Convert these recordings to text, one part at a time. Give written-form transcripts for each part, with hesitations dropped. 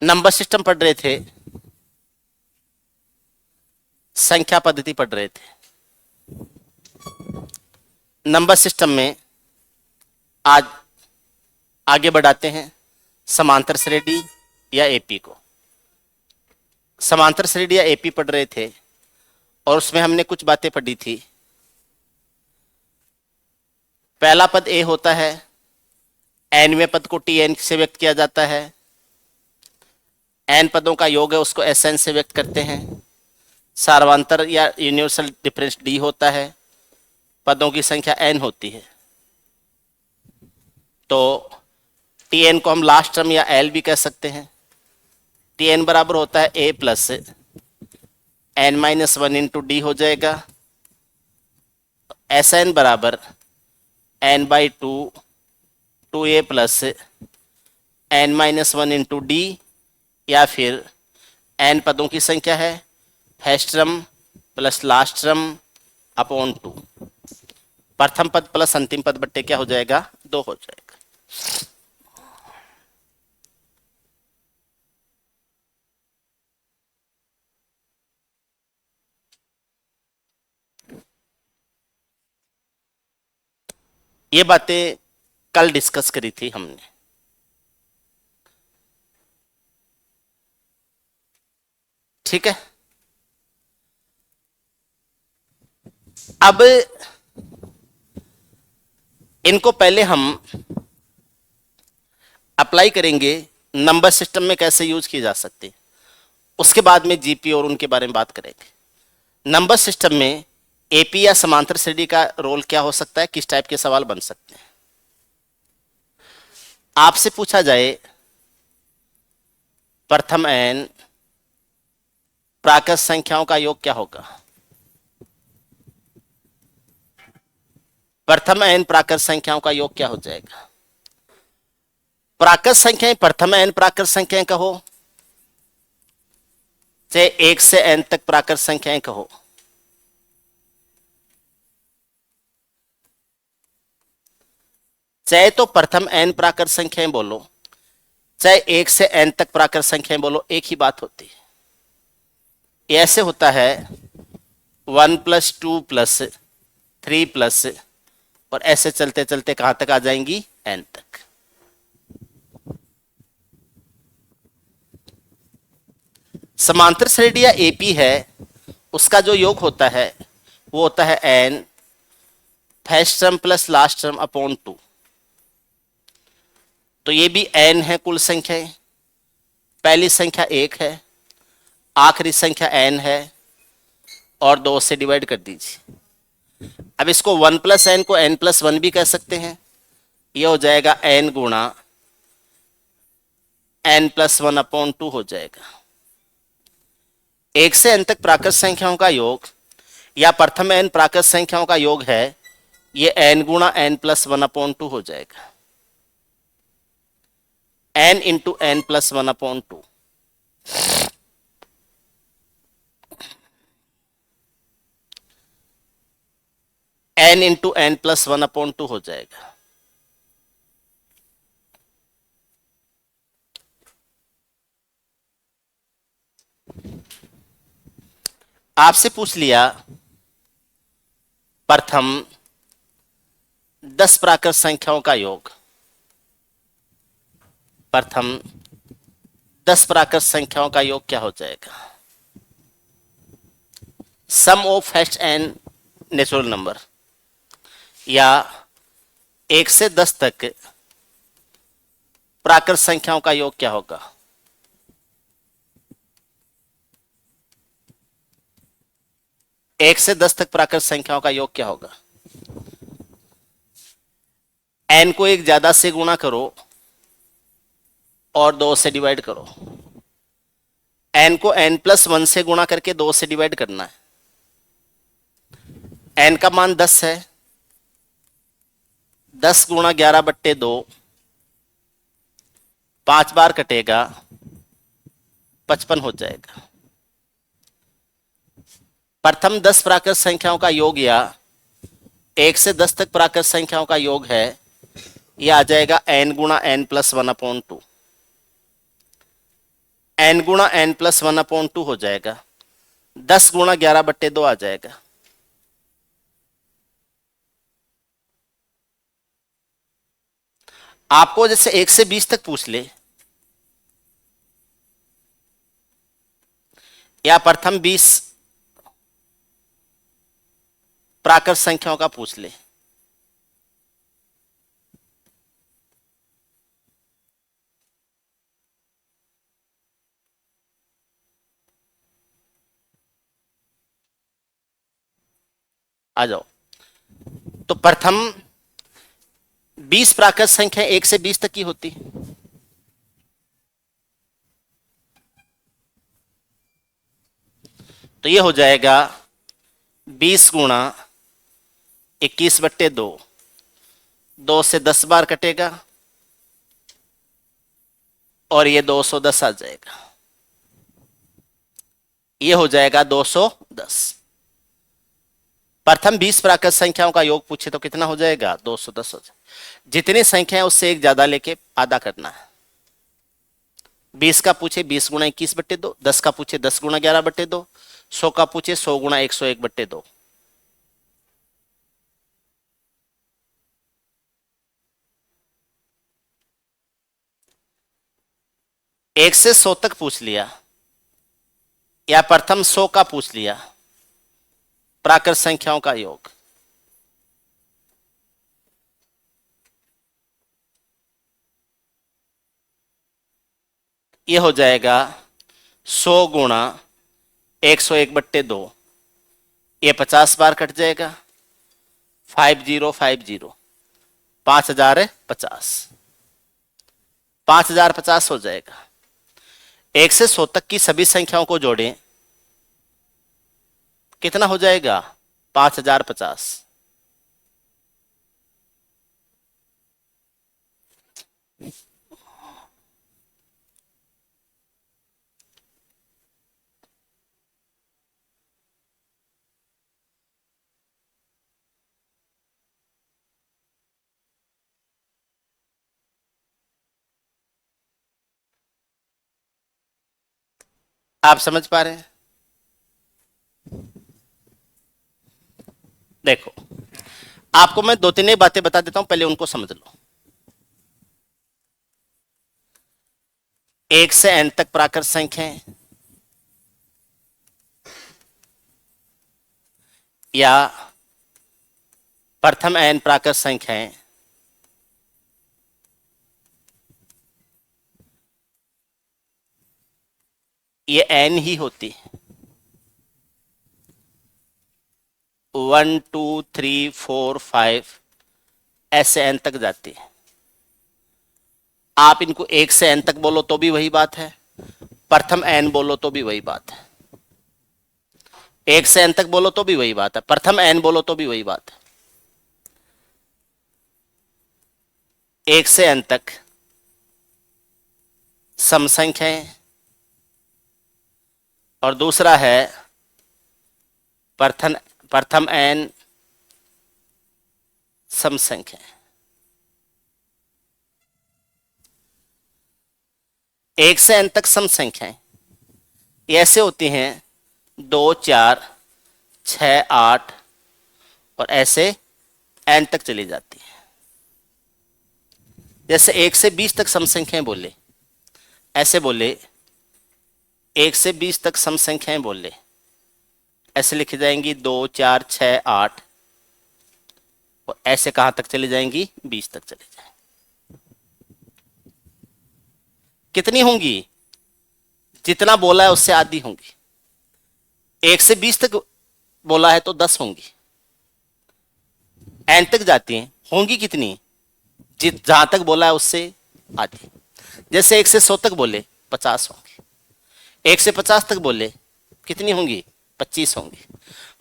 Number system पढ़ रहे थे, संख्या पद्धति पढ़ रहे थे। नंबर सिस्टम में आज आगे बढ़ाते हैं समांतर श्रेणी या एपी को। समांतर श्रेणी या एपी पढ़ रहे थे और उसमें हमने कुछ बातें पढ़ी थी। पहला पद ए होता है, एनवें पद को टी एन से व्यक्त किया जाता है। एन पदों का योग है, उसको एस एन से व्यक्त करते हैं। सार्वंतर या यूनिवर्सल डिफरेंस डी होता है, पदों की संख्या एन होती है। तो टी एन को हम लास्ट टर्म या एल भी कह सकते हैं। टी एन बराबर होता है a plus n minus one into d हो जाएगा। एस एन बराबर n by two a plus n minus one into d, या फिर एन पदों की संख्या है, first term plus last term upon 2। प्रथम पद प्लस अंतिम पद बट्टे क्या हो जाएगा, 2 हो जाएगा। ये बातें कल डिस्कस करी थी हमने। ठीक है, अब इनको पहले हम अप्लाई करेंगे नंबर सिस्टम में कैसे यूज किए जा सकते हैं, उसके बाद में जीपी और उनके बारे में बात करेंगे। नंबर सिस्टम में एपी या समांतर श्रेणी का रोल क्या हो सकता है, किस टाइप के सवाल बन सकते हैं। आपसे पूछा जाए प्रथम एन प्राकृत संख्याओं का योग क्या होगा। प्रथम एन प्राकृत संख्याओं का योग क्या हो जाएगा। प्राकृत संख्याएं प्रथम एन प्राकृत संख्याएं कहो, चाहे 1 से एन तक प्राकृत संख्याएं कहो, चाहे तो प्रथम एन प्राकृत संख्याएं बोलो, चाहे 1 से एन तक प्राकृत संख्याएं बोलो, एक ही बात होती है। ये ऐसे होता है 1 + 2 + 3 प्लस, और ऐसे चलते चलते कहां तक आ जाएंगी, एन तक। समांतर श्रेणी या एपी है, उसका जो योग होता है वो होता है n first term plus last term upon 2। तो ये भी एन है कुल संख्याएं, पहली संख्या 1 है, आखिरी संख्या एन है, और 2 से डिवाइड कर दीजिए। अब इसको 1 + n को n+1 भी कह सकते हैं। ये हो जाएगा n गुणा n+1 अपॉन 2 हो जाएगा। 1 से n तक प्राकृत संख्याओं का योग या प्रथम n प्राकृत संख्याओं का योग है, ये n गुणा n+1 अपॉन 2 हो जाएगा। n into n+1 upon 2। n into n+1 upon 2 हो जाएगा। आपसे पूछ लिया प्रथम 10 प्राकृत संख्याओं का योग, प्रथम 10 प्राकृत संख्याओं का योग क्या हो जाएगा। Sum of first n natural number, या 1 से 10 तक प्राकृत संख्याओं का योग क्या होगा। एक से 10 तक प्राकृत संख्याओं का योग क्या होगा। एन को एक ज्यादा से गुणा करो और 2 से डिवाइड करो। एन को n+1 से गुणा करके 2 से डिवाइड करना है। एन का मान 10 है, 10 गुणा 11/2, 5 बार कटेगा, 55 हो जाएगा। प्रथम 10 प्राकृत संख्याओं का योग या 1 से 10 तक प्राकृत संख्याओं का योग है, यह आ जाएगा n गुणा n+1 अपॉन 2। n गुणा n प्लस 1/2 हो जाएगा, 10 गुणा 11/2 आ जाएगा। आपको जैसे 1 से 20 तक पूछ ले या प्रथम 20 प्राकृत संख्याओं का पूछ ले, आ जाओ। तो प्रथम 20 प्राकृत संख्या 1 से 20 तक की होती, तो ये हो जाएगा 20 गुणा 21/2, 2 से 10 बार कटेगा और ये 210 आ जाएगा, ये हो जाएगा 210। प्रथम 20 प्राकृत संख्याओं का योग पूछे तो कितना हो जाएगा, 210 हो जाएगा। जितनी संख्या है उससे एक ज्यादा लेके आधा करना है। 20 का पूछे 20 गुणा 21/2, 10 का पूछे 10 गुणा 11/2, 100 का पूछे 100 गुणा 101/2। एक से 100 तक पूछ लिया या प्रथम 100 का पूछ लिया, प्राकृत संख्याओं का योग, ये हो जाएगा 100 गुणा 101/2, ये 50 बार कट जाएगा, 5050, 5050, 5050 हो जाएगा। 1 से 100 तक की सभी संख्याओं को जोड़ें, कितना हो जाएगा, 5050। आप समझ पा रहे हैं? देखो, आपको मैं 2-3 बातें बता देता हूं, पहले उनको समझ लो। 1 से n तक प्राकृत संख्याएं या प्रथम n प्राकृत संख्याएं, ये n ही होती है। 1 2 3 4 5 ऐसे n तक जाती है। आप इनको 1 से n तक बोलो तो भी वही बात है, प्रथम n बोलो तो भी वही बात है। 1 से n तक बोलो तो भी वही बात है, प्रथम n बोलो तो भी वही बात है। 1 से n तक सम संख्याएं और दूसरा है प्रथम n सम संख्याएं। 1 से n तक सम संख्याएं ये ऐसे होती हैं 2 4 6 8 और ऐसे n तक चली जाती है। जैसे 1 से 20 तक सम संख्याएं बोले, ऐसे बोले 1 से 20 तक सम संख्याएं बोले, ऐसे लिखी जाएंगी 2 4 6 8 और ऐसे कहां तक चली जाएंगी, 20 तक चली जाएंगी। कितनी होंगी, जितना बोला है उससे आधी होंगी। 1 से 20 तक बोला है तो 10 होंगी, n तक जाती हैं, होंगी कितनी, जहां तक बोला है उससे आधी। जैसे 1 से 100 तक बोले 50 होंगी, 1 से 50 तक बोले कितनी होंगी, 25 होंगी।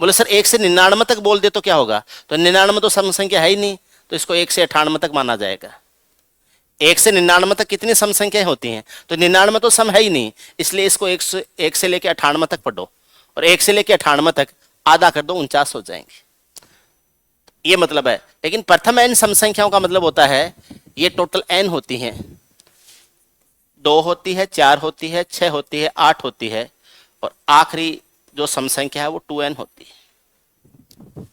बोले सर 1 से 99 तक बोल दे तो क्या होगा, तो 99 तो सम संख्या है ही नहीं, तो इसको 1 से 98 तक माना जाएगा। 1 से 99 तक कितनी सम संख्याएं होती हैं, तो 99 तो सम है ही नहीं, इसलिए इसको 1 से लेके 98 तक पढ़ो और 1 से लेके 98 तक आधा कर दो, 49 हो जाएंगे। ये मतलब है। लेकिन प्रथम n सम संख्याओं का मतलब होता है ये टोटल n होती हैं 2 होती है, 4 होती है, 6 होती है, 8 होती है, और आखिरी जो सम संख्या है वो 2n होती है।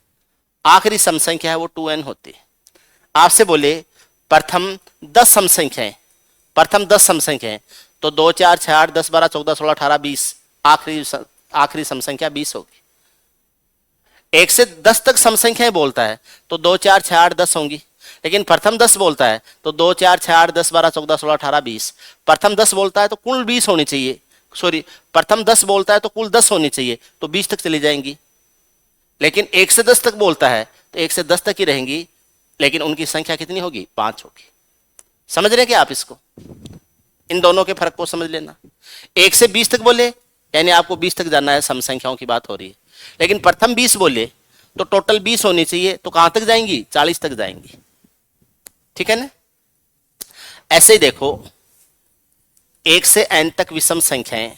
आखिरी सम संख्या है वो 2n होती है। आपसे बोले प्रथम 10 सम संख्याएं, प्रथम 10 सम संख्याएं, तो 2 4 6 8 10 12 14 16 18 20, आखिरी सम संख्या 20 होगी। 1 से 10 तक सम संख्याएं बोलता है तो 2 4 6 8 10 होंगी, लेकिन प्रथम 10 बोलता है तो 2 4 6 8 10 12 14 16 18 20। प्रथम 10 बोलता है तो कुल 20 होनी चाहिए, सॉरी, प्रथम 10 बोलता है तो कुल 10 होनी चाहिए, तो 20 तक चली जाएंगी। लेकिन 1 से 10 तक बोलता है तो 1 से 10 तक ही रहेंगी, लेकिन उनकी संख्या कितनी होगी? 5 होगी। समझ रहे हैं क्या आप इसको? इन दोनों के फर्क को समझ लेना। 1 से 20 तक बोले यानी आपको 20 तक जाना है, सम संख्याओं की बात हो रही है। लेकिन प्रथम 20 बोले तो टोटल 20 होनी चाहिए, तो कहां तक जाएंगी? 40 तक जाएंगी। ठीक है ना? ऐसे ही देखो, 1 से n तक विषम संख्याएं,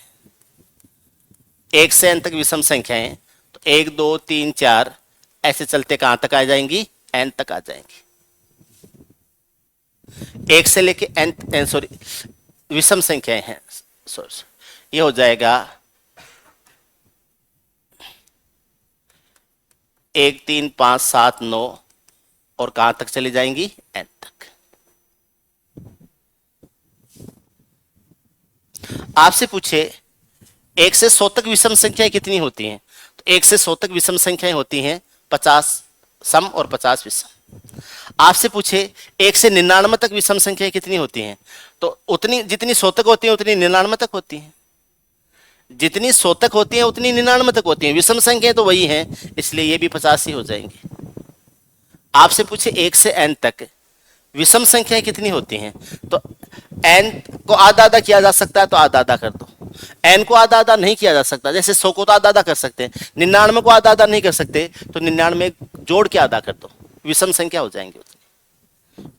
1 से n तक विषम संख्याएं, तो 1 2 3 4 ऐसे चलते कहां तक आ जाएंगी? n तक आ जाएंगी। 1 से लेके n, सॉरी, विषम संख्याएं हैं, सॉरी, ये हो जाएगा 1 3 5 7 9, और कहां तक चली जाएंगी? n तक। आपसे पूछे 1 से 100 तक विषम संख्याएं कितनी होती हैं? तो 1 से 100 तक विषम संख्याएं होती हैं 50 सम और 50 विषम। आपसे पूछे 1 से 99 तक विषम संख्याएं कितनी होती हैं? तो उतनी जितनी 100 तक होती हैं उतनी 99 तक होती हैं। जितनी 100 तक होती हैं उतनी 99 तक होती हैं। विषम संख्याएं तो वही हैं, इसलिए ये भी 50 ही हो जाएंगे। आपसे पूछे 1 से n तक विषम संख्याएं कितनी होती हैं? तो n को आधा आधा किया जा सकता है तो आधा आधा कर दो। n को आधा आधा नहीं किया जा सकता, जैसे 100 को तो आधा आधा कर सकते हैं, 99 को आधा आधा नहीं कर सकते, तो 99 जोड़ के आधा कर दो, विषम संख्या हो जाएंगी उतनी।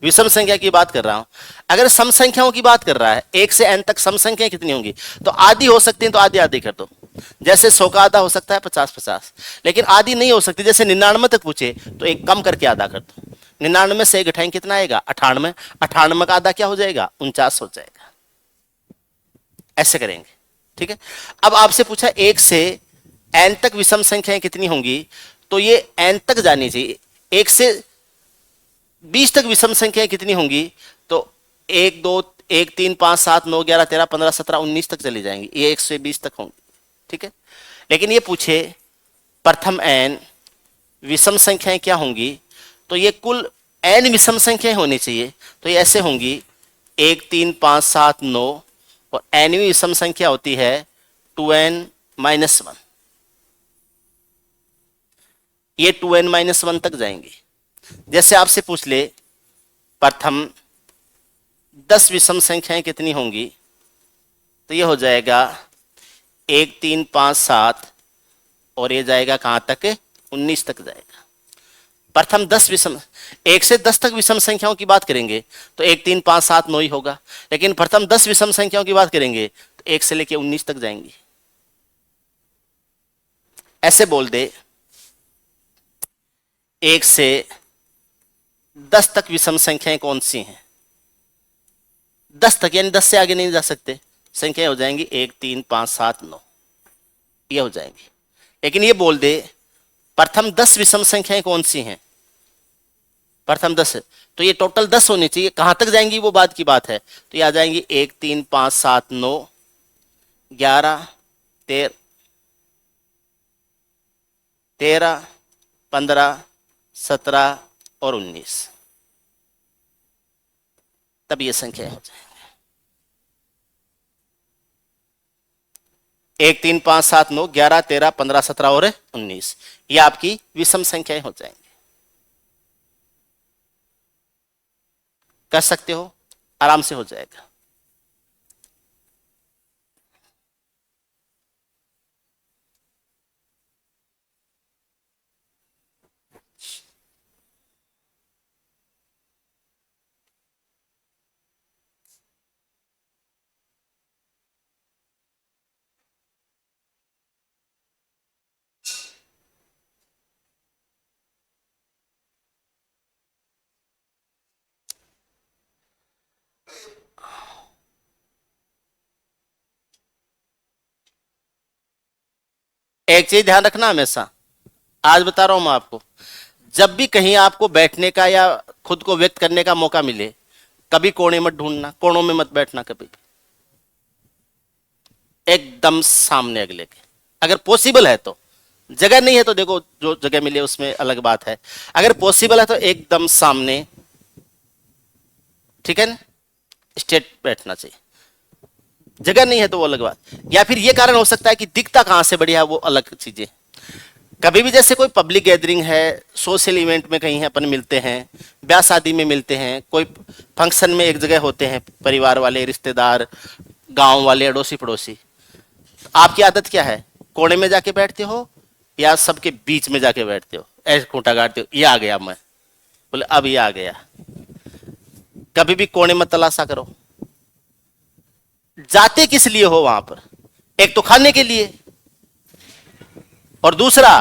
विषम संख्या की बात कर रहा हूं। अगर सम संख्याओं की बात कर रहा है, 1 से n तक सम संख्याएं कितनी होंगी? तो आधी हो सकती हैं तो आधी आधी कर दो। जैसे 100 का आधा हो सकता है 50 50, लेकिन आधी नहीं हो सकती, जैसे 99 तक पूछे तो एक कम करके आधा कर दो। 99 से एक घटाएं कितना आएगा? 98। 98 का आधा क्या हो जाएगा? 49 हो जाएगा। ऐसे करेंगे। ठीक है। अब आपसे पूछा 1 से n तक विषम संख्याएं कितनी होंगी, तो ये n तक जानी चाहिए। 1 से 20 तक विषम संख्याएं कितनी होंगी? तो 1 2 1 3 5 7 9 11 13 15 17 19 तक चली जाएंगी, ये 1 से 20 तक होंगी। ठीक है। लेकिन ये पूछे प्रथम n विषम संख्याएं क्या होंगी, तो ये कुल n विषम संख्याएं होनी चाहिए, तो ये ऐसे होंगी 1 3 5 7 9, और nवीं विषम संख्या होती है 2n माइनस 1। ये 2n माइनस 1 तक जाएंगी। जैसे आपसे पूछ ले प्रथम 10 विषम संख्याएं कितनी होंगी, तो ये हो जाएगा 1 3 5 7, और ये जाएगा कहां तक? 19 तक जाएगा। प्रथम 10 विषम, 1 से 10 तक विषम संख्याओं की बात करेंगे तो 1 3 5 7 9 ही होगा, लेकिन प्रथम 10 विषम संख्याओं की बात करेंगे तो 1 से लेकर 19 तक जाएंगी। ऐसे बोल दे 1 से 10 तक विषम संख्याएं कौन सी हैं? 10 तक, यानी 10 से आगे नहीं जा सकते। संख्याएं हो जाएंगी 1 3 5 7 9, ये हो जाएंगी। लेकिन ये बोल दे प्रथम 10 विषम संख्याएं कौन सी हैं? प्रथम 10, तो ये टोटल 10 होनी चाहिए। कहां तक जाएंगी वो बात की बात है, तो ये आ जाएंगी 1 3 5 7 9 11 13 15 17 और 19, तब ये संख्या हो जाएंगे। 1 3 5 7 9 11 13 15 17 और 19, ये आपकी विषम संख्याएं हो जाएंगी। कर सकते हो, आराम से हो जाएगा। एक चीज ध्यान रखना हमेशा, आज बता रहा हूं मैं आपको, जब भी कहीं आपको बैठने का या खुद को व्यक्त करने का मौका मिले, कभी कोने मत ढूंढना, कोनों में मत बैठना कभी भी, एकदम सामने अगले के, अगर पॉसिबल है तो। जगह नहीं है तो देखो जो जगह मिले उसमें अलग बात है, अगर पॉसिबल है तो एकदम सामने, ठीक है ना, स्ट्रेट बैठना चाहिए। जगह नहीं है तो वो अलग बात, या फिर ये कारण हो सकता है कि दिखता कहां से बढ़िया, वो अलग चीजें। कभी भी जैसे कोई पब्लिक गैदरिंग है, सोशल इवेंट में कहीं है अपन मिलते हैं, ब्याह शादी में मिलते हैं, कोई फंक्शन में एक जगह होते हैं, परिवार वाले, रिश्तेदार, गांव वाले, अड़ोसी पड़ोसी, आपकी आदत क्या है, कोने में जाके बैठते हो या सबके बीच में जाके बैठते हो, ऐसे खूंटा गाड़ते हो, ये आ गया मैं, बोले अब ये आ गया। कभी भी कोने में तलाशा करो, जाते किस लिए हो वहां पर, एक तो खाने के लिए और दूसरा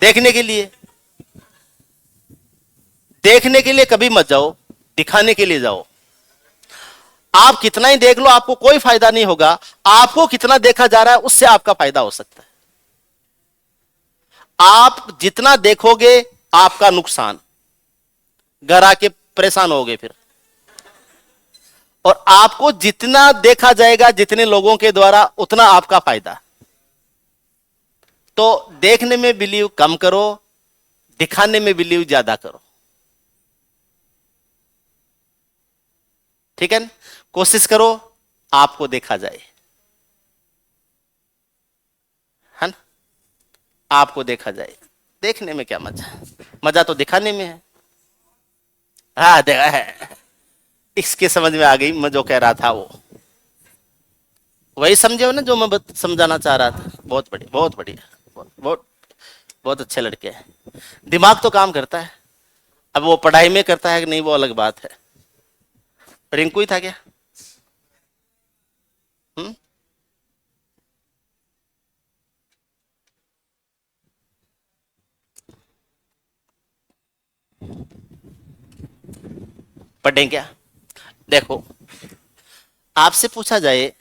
देखने के लिए। देखने के लिए कभी मत जाओ, दिखाने के लिए जाओ। आप कितना ही देख लो आपको कोई फायदा नहीं होगा, आपको कितना देखा जा रहा है उससे आपका फायदा हो सकता है। आप जितना देखोगे आपका नुकसान, घर आके परेशान होगे फिर। और आपको जितना देखा जाएगा जितने लोगों के द्वारा, उतना आपका फायदा। तो देखने में बिलीव कम करो, दिखाने में बिलीव ज्यादा करो, ठीक है ना? कोशिश करो आपको देखा जाए, है ना, आपको देखा जाए। देखने में क्या मजा, मजा तो दिखाने में है। हाँ देखा है, इसके समझ में आ गई मैं जो कह रहा था, वो वही समझे हो ना जो मैं समझाना चाह रहा था। बहुत बढ़िया, बहुत बढ़िया, बहुत बहुत बहुत अच्छे लड़के हैं। दिमाग तो काम करता है, अब वो पढ़ाई में करता है कि नहीं वो अलग बात है। रिंकू ही था क्या? हम्म, पढ़ें क्या? देखो, आपसे पूछा जाए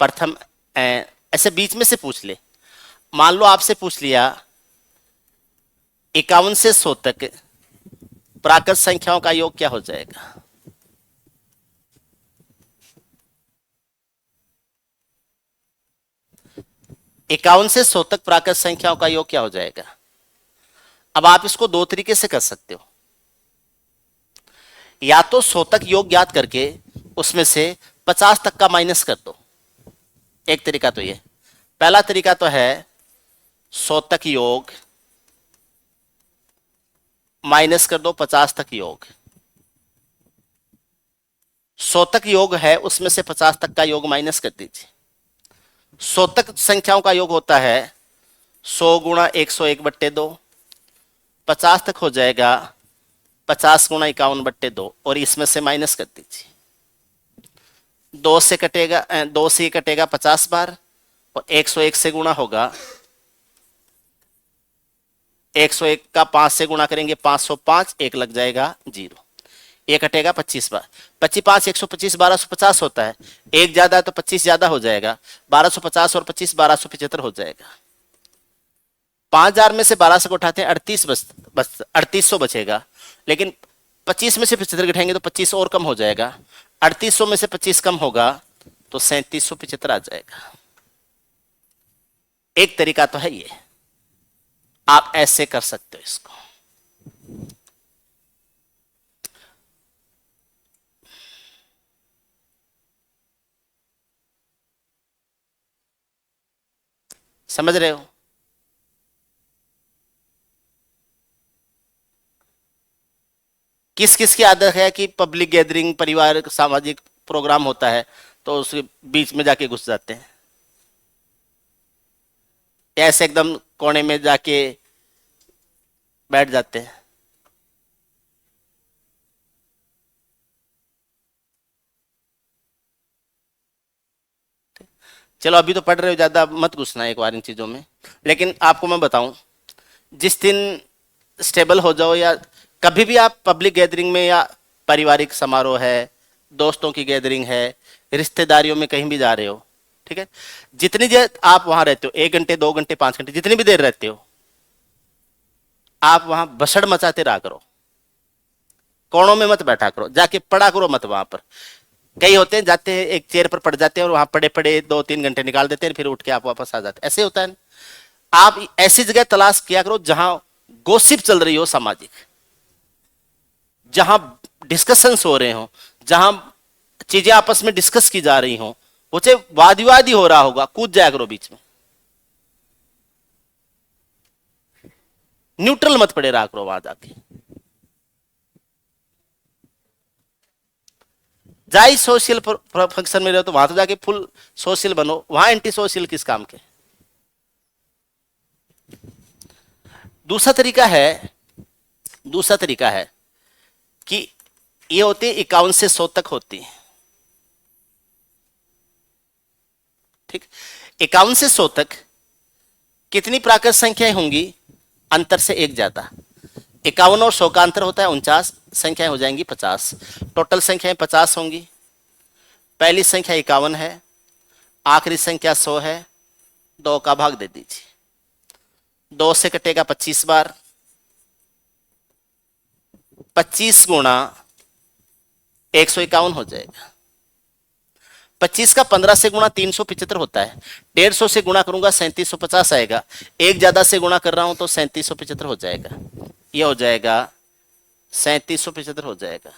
प्रथम, ऐसे बीच में से पूछ ले, मान लो आपसे पूछ लिया 51 से 100 तक प्राकृत संख्याओं का योग क्या हो जाएगा? 51 से 100 तक प्राकृत संख्याओं का योग क्या हो जाएगा? अब आप इसको दो तरीके से कर सकते हो, या तो 100 तक योग ज्ञात करके उसमें से 50 तक का माइनस कर दो। एक तरीका तो ये, पहला तरीका तो है 100 तक योग माइनस कर दो 50 तक योग। 100 तक योग है, उसमें से 50 तक का योग माइनस कर दीजिए। 100 तक संख्याओं का योग होता है 100 गुणा 101/2, 50 तक हो जाएगा 50 गुणा 51/2, और इसमें से माइनस कर दीजिए। 2 से कटेगा, 2 से कटेगा 50 बार, और 101 से गुणा होगा, 101 का 5 से गुणा करेंगे 505, एक लग जाएगा 0। ये कटेगा 25 बार, 25 5 125, 1250 होता है, एक ज्यादा है तो 25 ज्यादा हो जाएगा, 1250 और 25 1275 हो जाएगा। 5000 में से 1200 को उठाते हैं 38 बस 3800 बचेगा, लेकिन 25 में से 75 घटाएंगे तो 25 और कम हो जाएगा, 3800 में से 25 कम होगा तो 3775 आ जाएगा। एक तरीका तो है ये, आप ऐसे कर सकते हो इसको। समझ रहे हो? किस किस की आदत है कि पब्लिक गैदरिंग, परिवार सामाजिक प्रोग्राम होता है तो उसके बीच में जाके घुस जाते हैं, ऐसे एकदम कोने में जाके बैठ जाते हैं? चलो अभी तो पढ़ रहे हो, ज्यादा मत घुसना एक बार इन चीजों में। लेकिन आपको मैं बताऊं, जिस दिन स्टेबल हो जाओ, या कभी भी आप पब्लिक गैदरिंग में या पारिवारिक समारोह है, दोस्तों की गैदरिंग है, रिश्तेदारियों में कहीं भी जा रहे हो, ठीक है, जितनी देर आप वहां रहते हो, 1 घंटे 2 घंटे 5 घंटे, जितनी भी देर रहते हो, आप वहां भसड़ मचाते रहा करो, कोनों में मत बैठा करो, जाके पढ़ा करो मत वहां पर। कई होते हैं जाते हैं एक चेयर पर पड़ जाते हैं और वहां पड़े पड़े 2-3 घंटे निकाल देते हैं, फिर उठ के आप वापस आ जाते हैं, ऐसे होता है ना? आप ऐसी जगह तलाश किया करो जहां गोसिप चल रही हो सामाजिक, जहां डिस्कशंस हो रहे हो, जहां चीजें आपस में डिस्कस की जा रही हो, वो चाहे वाद विवाद ही हो रहा होगा, कूद जाया करो बीच में, न्यूट्रल मत पड़े रहा करो वहां जाके। जाई सोशल फंक्शन में रहो तो वहां तो जाके फुल सोशल बनो, वहां एंटी सोशल किस काम के। दूसरा तरीका है, दूसरा तरीका है कि ये होती है 51 से 100 तक होती है, ठीक, 51 से 100 तक कितनी प्राकृत संख्याएं होंगी, अंतर से एक ज्यादा, 51 और 100 का अंतर होता है 49, संख्याएं हो जाएंगी 50, टोटल संख्याएं 50 होंगी। पहली संख्या 51 है, आखिरी संख्या 100 है, 2 का भाग दे दीजिए, 2 से कटेगा 25 बार, 25 गुणा 151 हो जाएगा। 25 का 15 से गुणा 375 होता है, 150 से गुणा करूंगा 3750 आएगा, एक ज्यादा से गुणा कर रहा हूं तो 3775 हो जाएगा, ये हो जाएगा 3775 हो जाएगा।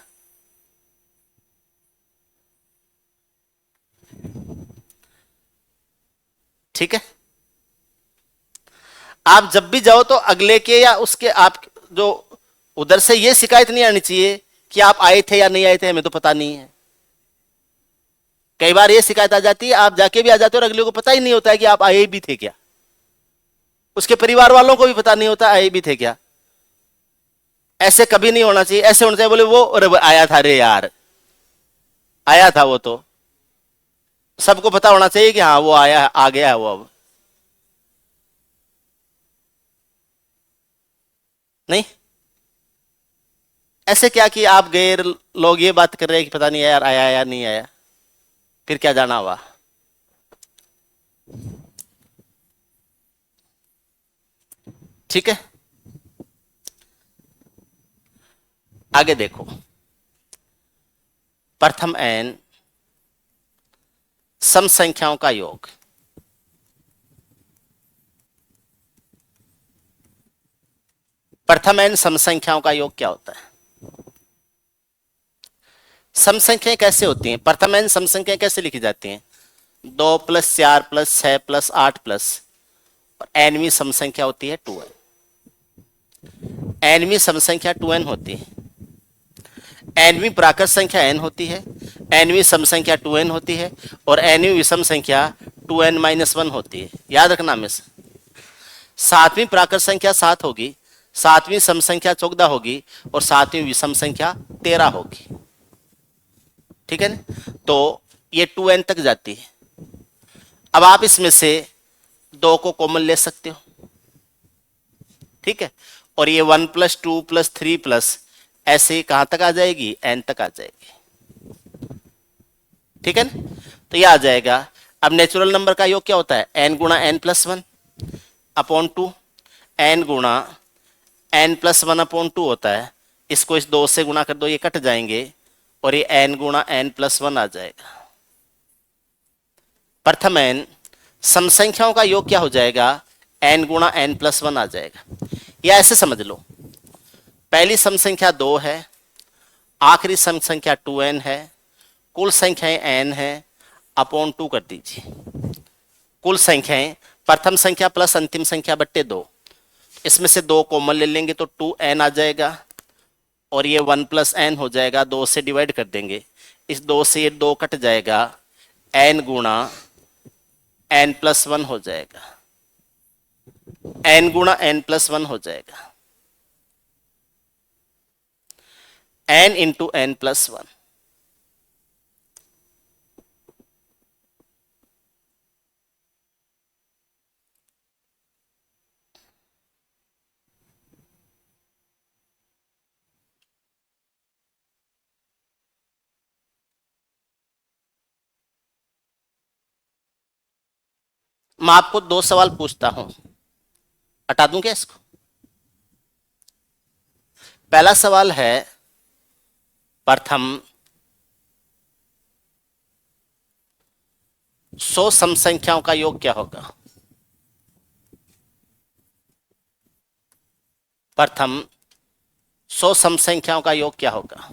ठीक है, आप जब भी जाओ तो अगले के या उसके आप जो उधर से ये शिकायत नहीं आनी चाहिए कि आप आए थे या नहीं आए थे, हमें तो पता नहीं है। कई बार ये शिकायत आ जाती है, आप जाके भी आ जाते हो और अगले को पता ही नहीं होता है कि आप आए भी थे क्या, उसके परिवार वालों को भी पता नहीं होता आए भी थे क्या। ऐसे कभी नहीं होना चाहिए, ऐसे होना चाहिए बोले वो अरे वो आया था, रे यार आया था वो तो, सबको पता होना चाहिए कि हाँ वो आया है, आ गया है वो अब। नहीं, ऐसे क्या कि आप गए, लोग ये बात कर रहे हैं कि पता नहीं यार आया या नहीं आया, फिर क्या जाना हुआ। ठीक है, आगे देखो, प्रथम एन सम संख्याओं का योग। प्रथम एन सम संख्याओं का योग क्या होता है? सम संख्याएं कैसे होती हैं, प्रथम एन सम संख्याएं कैसे लिखी जाती हैं? 2 + 4 + 6 + 8 और एनवीं सम संख्या होती है 2n। एनवीं सम संख्या 2n होती है, एनवीं प्राकृत संख्या n होती है, एनवीं सम संख्या 2n होती है और एनवीं विषम संख्या 2n-1 होती है, याद रखना हमेशा। सातवीं प्राकृत संख्या 7 होगी, सातवीं सम संख्या 14 होगी और सातवीं विषम संख्या 13 होगी। ठीक है ना, तो ये 2n तक जाती है। अब आप इसमें से 2 को कॉमन ले सकते हो, ठीक है, और ये 1 + 2 + 3 ऐसे कहां तक आ जाएगी, n तक आ जाएगी। ठीक है ना, तो ये आ जाएगा। अब नेचुरल नंबर का योग क्या होता है, n गुणा n+1 अपॉन 2, n गुणा n+1 अपॉन 2 होता है, इसको इस 2 से गुणा कर दो, ये कट जाएंगे और ये n गुणा n+1 आ जाएगा। प्रथम n सम संख्याओं का योग क्या हो जाएगा, n गुणा n+1 आ जाएगा। या ऐसे समझ लो, पहली सम संख्या 2 है, आखिरी सम संख्या 2n है, कुल संख्याएं n है, अपॉन 2 कर दीजिए। कुल संख्याएं प्रथम संख्या प्लस अंतिम संख्या बट्टे 2, इसमें से 2 कॉमन ले लेंगे तो 2n आ जाएगा और ये 1 + n हो जाएगा, 2 से डिवाइड कर देंगे, इस 2 से ये 2 कट जाएगा, n गुणा n+1 हो जाएगा, n गुणा n+1 हो जाएगा, n इंटू n+1। मैं आपको दो सवाल पूछता हूं, हटा दूं क्या इसको? पहला सवाल है, प्रथम 100 सम संख्याओं का योग क्या होगा? प्रथम 100 सम संख्याओं का योग क्या होगा?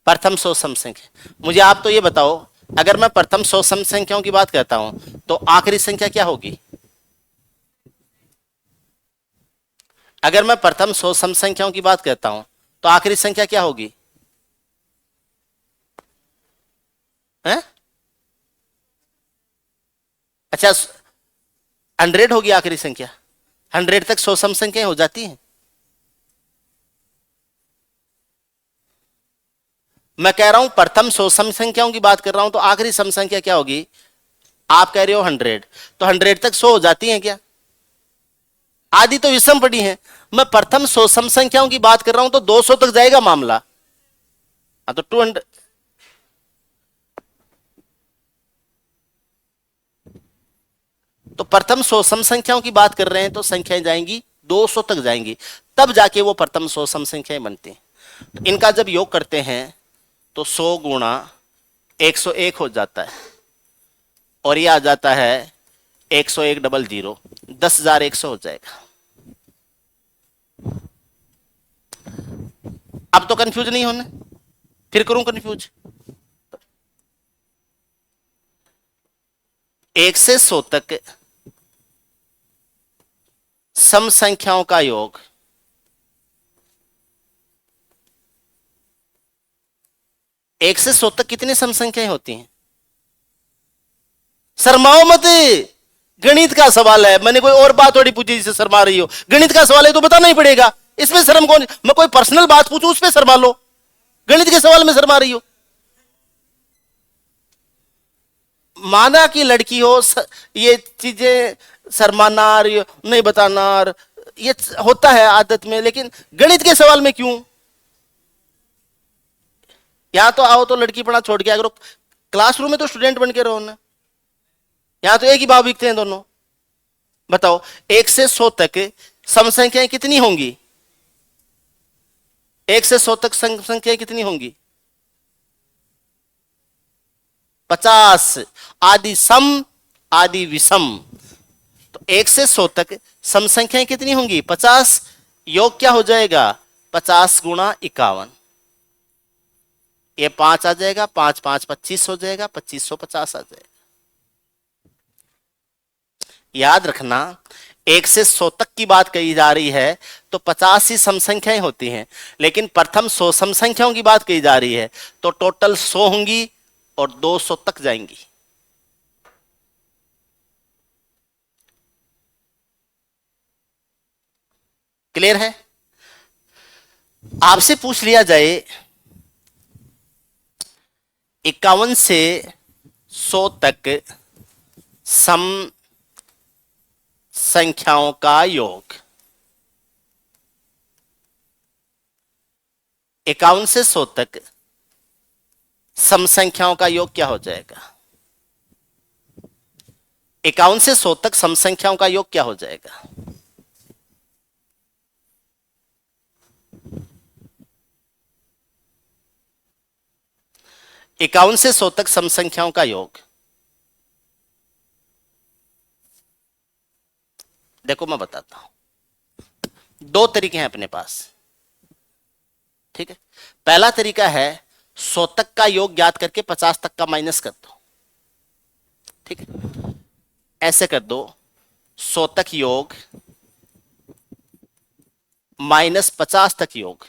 प्रथम 100 सम संख्या, मुझे आप तो ये बताओ, अगर मैं प्रथम 100 सम संख्याओं की बात करता हूं तो आखिरी संख्या क्या होगी? अगर मैं प्रथम 100 सम संख्याओं की बात करता हूं तो आखिरी संख्या क्या होगी? है? अच्छा, 100 होगी आखिरी संख्या। 100 तक 100 सम संख्याएं हो जाती हैं। मैं कह रहा हूं प्रथम 100 सम संख्याओं की बात कर रहा हूं तो आखिरी सम संख्या क्या होगी? आप कह रहे हो 100, तो 100 तक 100 हो जाती हैं क्या? आदि तो विषम पड़ी है। मैं प्रथम 100 सम संख्याओं की बात कर रहा हूं तो 200 तक जाएगा मामला। हाँ, तो 200, तो प्रथम 100 सम संख्याओं की बात कर रहे हैं तो संख्याएं जाएंगी 200 तक जाएंगी, तब जाके वो प्रथम 100 सम संख्याएं बनती हैं। तो इनका जब योग करते हैं तो 100 गुणा 101 हो जाता है, और ये आ जाता है 101 डबल 0, 10,100 हो जाएगा। अब तो कंफ्यूज नहीं होना, फिर करूं कंफ्यूज? 1 से 100 तक सम संख्याओं का योग 1 से 100 तक कितनी सम संख्याएं होती हैं? शर्माओ मत, गणित का सवाल है, मैंने कोई और बात थोड़ी पूछी जिसे शर्मा रही हो। गणित का सवाल है तो बताना ही पड़ेगा, इसमें शर्म कौन? मैं कोई पर्सनल बात पूछूं उस पर शर्मा लो, गणित के सवाल में शर्मा रही हो। माना कि लड़की हो, ये चीजें शर्माना नहीं बताना ये होता है आदत में, लेकिन गणित के सवाल में क्यों? यहां तो आओ तो लड़की पढ़ा छोड़ के अगर क्लासरूम में तो स्टूडेंट बन के रहो ना। यहां तो एक ही भाव बिकते हैं दोनों। बताओ 1 से 100 तक सम संख्याएं कितनी होंगी? 1 से 100 तक सम संख्याएं कितनी होंगी? 50। आदि सम आदि विषम। तो 1 से 100 तक सम संख्याएं कितनी होंगी? 50। योग क्या हो जाएगा? 50 गुणा 51। ये 5 आ जाएगा, 5 5 25 हो जाएगा, 2550 आ जाएगा। याद रखना, 1 से 100 तक की बात कही जा रही है तो 50 ही सम संख्याएं होती हैं, लेकिन प्रथम 100 सम संख्याओं की बात कही जा रही है तो टोटल 100 होंगी और 200 तक जाएंगी। क्लियर है? आपसे पूछ लिया जाए 51 से 100 तक सम संख्याओं का योग, 51 से 100 तक सम संख्याओं का योग क्या हो जाएगा? 51 से 100 तक सम संख्याओं का योग क्या हो जाएगा? इक्यावन से 100 तक सम संख्याओं का योग, देखो मैं बताता हूं, दो तरीके हैं अपने पास। ठीक है, पहला तरीका है 100 तक का योग ज्ञात करके 50 तक का माइनस कर दो। ठीक है, ऐसे कर दो, 100 तक योग माइनस 50 तक योग।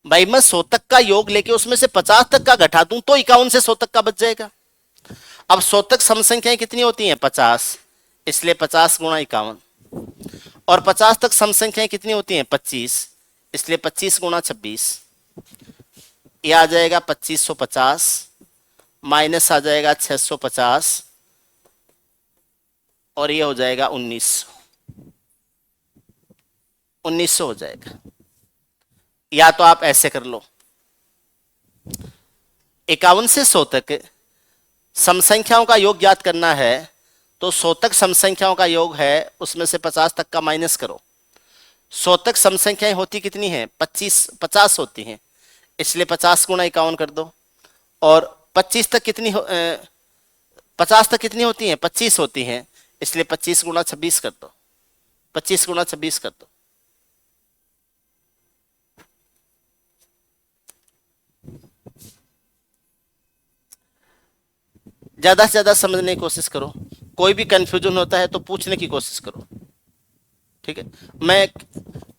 भाई मैं 100 तक का योग लेके उसमें से 50 तक का घटा दूं तो 51 से 100 तक का बच जाएगा। अब 100 तक सम संख्याएं कितनी होती हैं? 50, इसलिए 50 गुणा 51। और 50 तक सम संख्याएं कितनी होती हैं? 25, इसलिए 25 गुणा 26। ये आ जाएगा 2550, माइनस आ जाएगा 650, और ये हो जाएगा 1900 हो जाएगा। या तो आप ऐसे कर लो, 51 से 100 तक सम संख्याओं का योग ज्ञात करना है तो 100 तक सम संख्याओं का योग है, उसमें से 50 तक का माइनस करो। 100 तक सम संख्याएं होती कितनी हैं? 50 होती हैं, इसलिए 50 गुणा 51 कर दो। और 25 तक कितनी 50 तक कितनी होती हैं? 25 होती हैं, इसलिए 25 गुणा 26 कर दो। 25 गुणा 26 कर दो। ज्यादा से ज्यादा समझने की कोशिश करो। कोई भी कंफ्यूजन होता है तो पूछने की कोशिश करो, ठीक है। मैं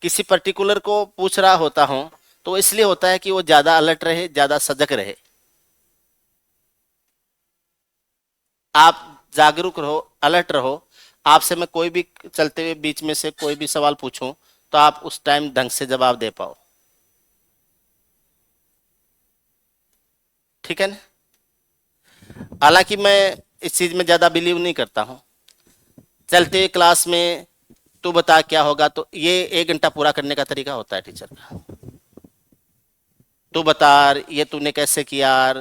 किसी पर्टिकुलर को पूछ रहा होता हूं तो इसलिए होता है कि वो ज्यादा अलर्ट रहे, ज्यादा सजग रहे। आप जागरूक रहो, अलर्ट रहो। आपसे मैं कोई भी चलते हुए बीच में से कोई भी सवाल पूछूं तो आप उस टाइम ढंग से जवाब दे पाओ, ठीक है ना। हालांकि मैं इस चीज में ज्यादा बिलीव नहीं करता हूं। चलते हुए क्लास में तू बता क्या होगा, तो ये 1 घंटा पूरा करने का तरीका होता है टीचर का। तू बता ये तूने कैसे किया,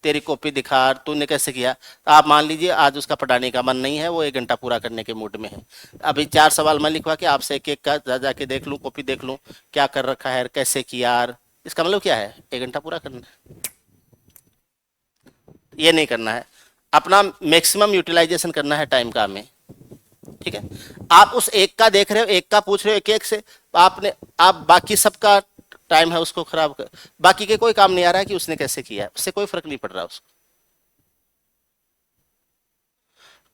तेरी कॉपी दिखा, तूने कैसे किया। आप मान लीजिए आज उसका पढ़ाने का मन नहीं है, वो 1 घंटा पूरा करने के मूड में है। अभी 4 सवाल मैं लिखवा के आपसे एक एक का जाके देख लूं, कॉपी देख लूं क्या कर रखा है, कैसे किया, इसका मतलब क्या है? 1 घंटा पूरा करना है? ये नहीं करना है। अपना मैक्सिमम यूटिलाइजेशन करना है टाइम का हमें, ठीक है। आप उस एक का देख रहे हो, एक का पूछ रहे हो, एक एक से आपने आप बाकी सबका टाइम है उसको खराब कर, बाकी के कोई काम नहीं आ रहा है कि उसने कैसे किया है, उससे कोई फर्क नहीं पड़ रहा उसको।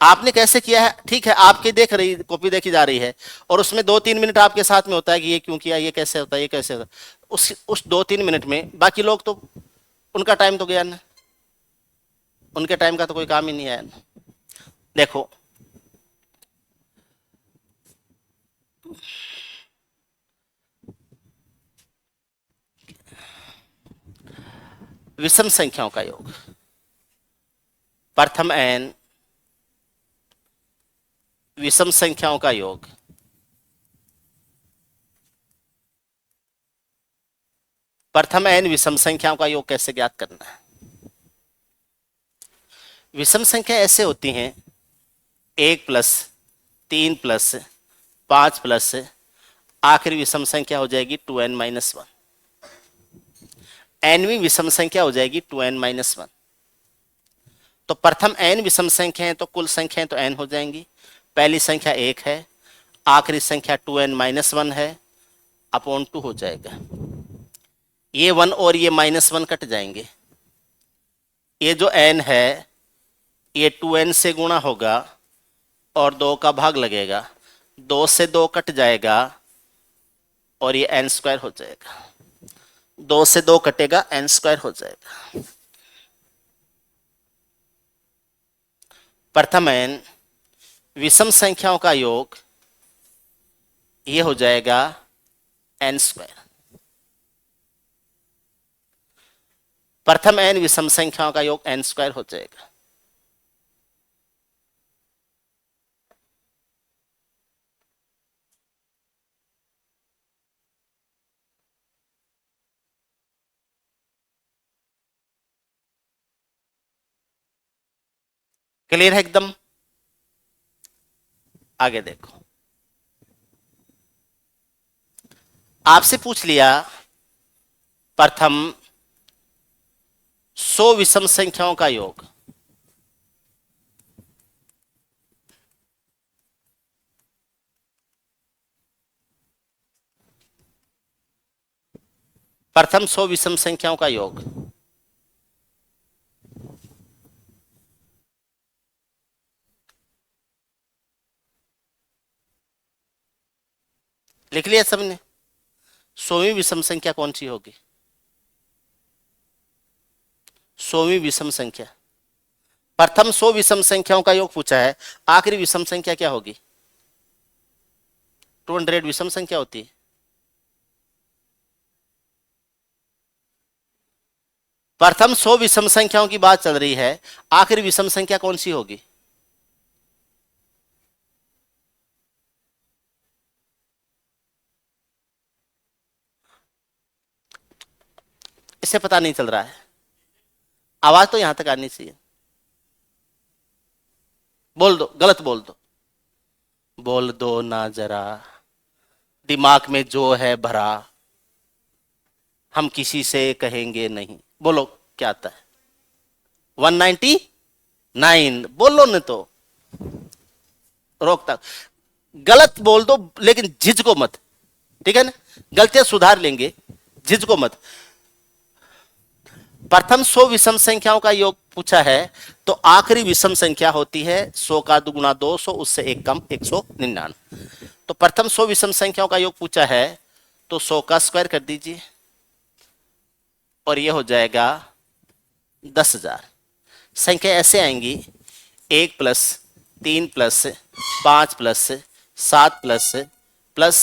आपने कैसे किया है ठीक है, आपकी देख रही कॉपी देखी जा रही है और उसमें 2-3 मिनट आपके साथ में होता है कि ये क्यों किया, ये कैसे होता है, ये कैसे होता है। उस 2-3 मिनट में बाकी लोग तो उनका टाइम तो गया ना, उनके टाइम का तो कोई काम ही नहीं आया ना। देखो विषम संख्याओं का योग, प्रथम एन विषम संख्याओं का योग, प्रथम एन विषम संख्याओं का योग कैसे ज्ञात करना है। विषम संख्या ऐसे होती हैं 1+3+5+, आखिरी विषम संख्या हो जाएगी 2n-1। एनवीं विषम संख्या हो जाएगी 2n-1। तो प्रथम एन विषम संख्या है तो कुल संख्याएं तो एन हो जाएंगी। पहली संख्या 1 है, आखिरी संख्या 2n-1 है, अपॉन 2 हो जाएगा। ये 1 और ये -1 कट जाएंगे। ये जो n है ये 2n से गुणा होगा और 2 का भाग लगेगा, 2 से 2 कट जाएगा और ये n² हो जाएगा। 2 से 2 कटेगा, n² हो जाएगा। प्रथम एन विषम संख्याओं का योग ये हो जाएगा n²। प्रथम एन विषम संख्याओं का योग n² हो जाएगा। क्लियर है एकदम? आगे देखो, आपसे पूछ लिया प्रथम 100 विषम संख्याओं का योग। प्रथम 100 विषम संख्याओं का योग, लिख लिया सबने? 100वीं विषम संख्या कौन सी होगी? 100वीं विषम संख्या, प्रथम 100 विषम संख्याओं का योग पूछा है, आखिरी विषम संख्या क्या होगी? 200 विषम संख्या होती है। प्रथम 100 विषम संख्याओं की बात चल रही है, आखिरी विषम संख्या कौन सी होगी? इससे पता नहीं चल रहा है, आवाज तो यहां तक आनी चाहिए। बोल दो, गलत बोल दो ना जरा, दिमाग में जो है भरा, हम किसी से कहेंगे नहीं। बोलो क्या आता है? 199। बोलो न तो, रोकता। गलत बोल दो लेकिन झिझको मत, ठीक है ना? गलतियां सुधार लेंगे, झिझको मत। प्रथम 100 विषम संख्याओं का योग पूछा है, तो आखिरी विषम संख्या होती है 100 का दुगुना 200, उससे एक कम 199। तो प्रथम 100 विषम संख्याओं का योग पूछा है, तो 100 का स्क्वायर कर दीजिए और ये हो जाएगा 10,000। संख्या ऐसे आएंगी 1 plus 3 plus 5 plus 7 plus plus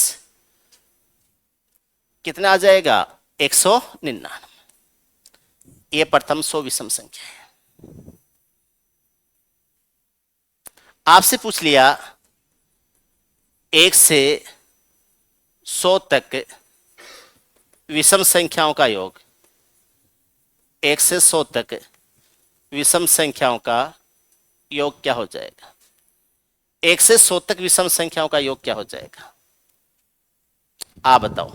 कितना आ जाएगा? 199। ये प्रथम 100 विषम संख्या है। आपसे पूछ लिया 1 से 100 तक विषम संख्याओं का योग, 1 से 100 तक विषम संख्याओं का योग क्या हो जाएगा? 1 से 100 तक विषम संख्याओं का योग क्या हो जाएगा? आप बताओ।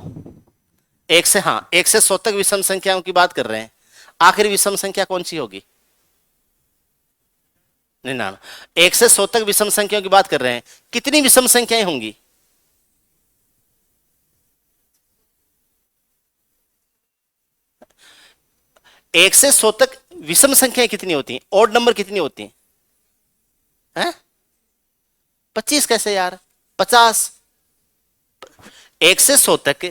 1 से, हाँ 1 से 100 तक विषम संख्याओं की बात कर रहे हैं, आखिरी विषम संख्या कौन सी होगी? 99। 1 से 100 तक विषम संख्याओं की बात कर रहे हैं, कितनी विषम संख्याएं होंगी? एक से 100 तक विषम संख्याएं कितनी होती हैं? ऑड नंबर कितनी होती हैं? हैं? 25 कैसे यार? 50। 1 से 100 तक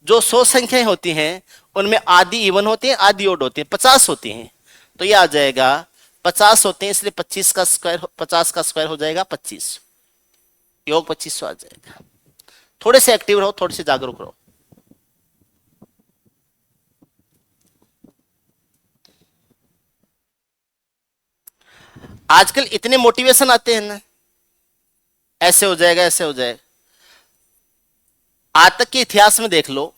जो 100 संख्याएं होती हैं उनमें आधी इवन होती है, आधी ओड होती है, 50 होती हैं। तो ये आ जाएगा 50 होते हैं, इसलिए 25 का स्क्वायर, 50 का स्क्वायर हो जाएगा 25, योग 2500 आ जाएगा। थोड़े से एक्टिव रहो, थोड़े से जागरूक रहो। आजकल इतने मोटिवेशन आते हैं ना, ऐसे हो जाएगा, ऐसे हो जाएगा। आज तक के इतिहास में देख लो,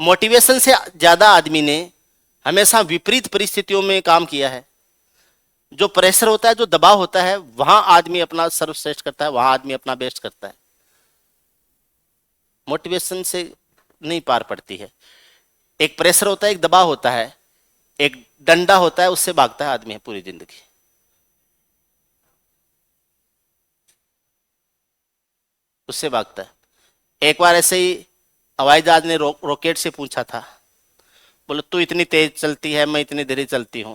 मोटिवेशन से ज्यादा आदमी ने हमेशा विपरीत परिस्थितियों में काम किया है। जो प्रेशर होता है, जो दबाव होता है, वहां आदमी अपना सर्वश्रेष्ठ करता है, वहां आदमी अपना बेस्ट करता है। मोटिवेशन से नहीं पार पड़ती है। एक प्रेशर होता है, एक दबाव होता है, एक डंडा होता है, उससे भागता है आदमी पूरी जिंदगी। उससे भागता है। एक बार ऐसे ही हवाई जहाज ने रॉकेट से पूछा था, बोले तू इतनी तेज चलती है, मैं इतनी धीरे चलती हूं।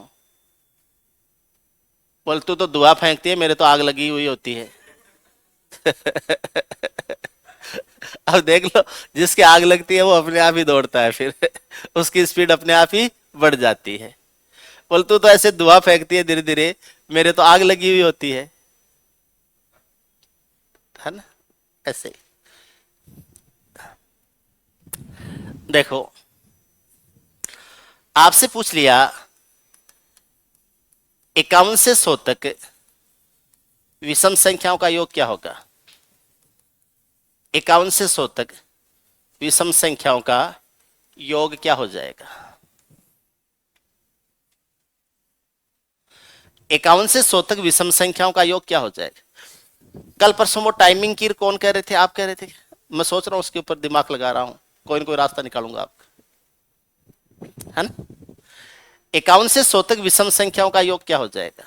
बोले तू तो धुआं फेंकती है, मेरे तो आग लगी हुई होती है। अब देख लो, जिसके आग लगती है वो अपने आप ही दौड़ता है, फिर उसकी स्पीड अपने आप ही बढ़ जाती है। बोल तू तो ऐसे धुआं फेंकती है धीरे धीरे, मेरे तो आग लगी हुई होती है ना? ऐसे देखो, आपसे पूछ लिया 51 से 100 तक विषम संख्याओं का योग क्या होगा? 51 से 100 तक विषम संख्याओं का योग क्या हो जाएगा? 51 से 100 तक विषम संख्याओं का योग क्या हो जाएगा? कल परसों वो टाइमिंग की कौन कह रहे थे? आप कह रहे थे। मैं सोच रहा हूं, उसके ऊपर दिमाग लगा रहा हूं, कोई ना कोई रास्ता निकालूंगा आपका, है ना? 51 से 100 तक विषम संख्याओं का योग क्या हो जाएगा?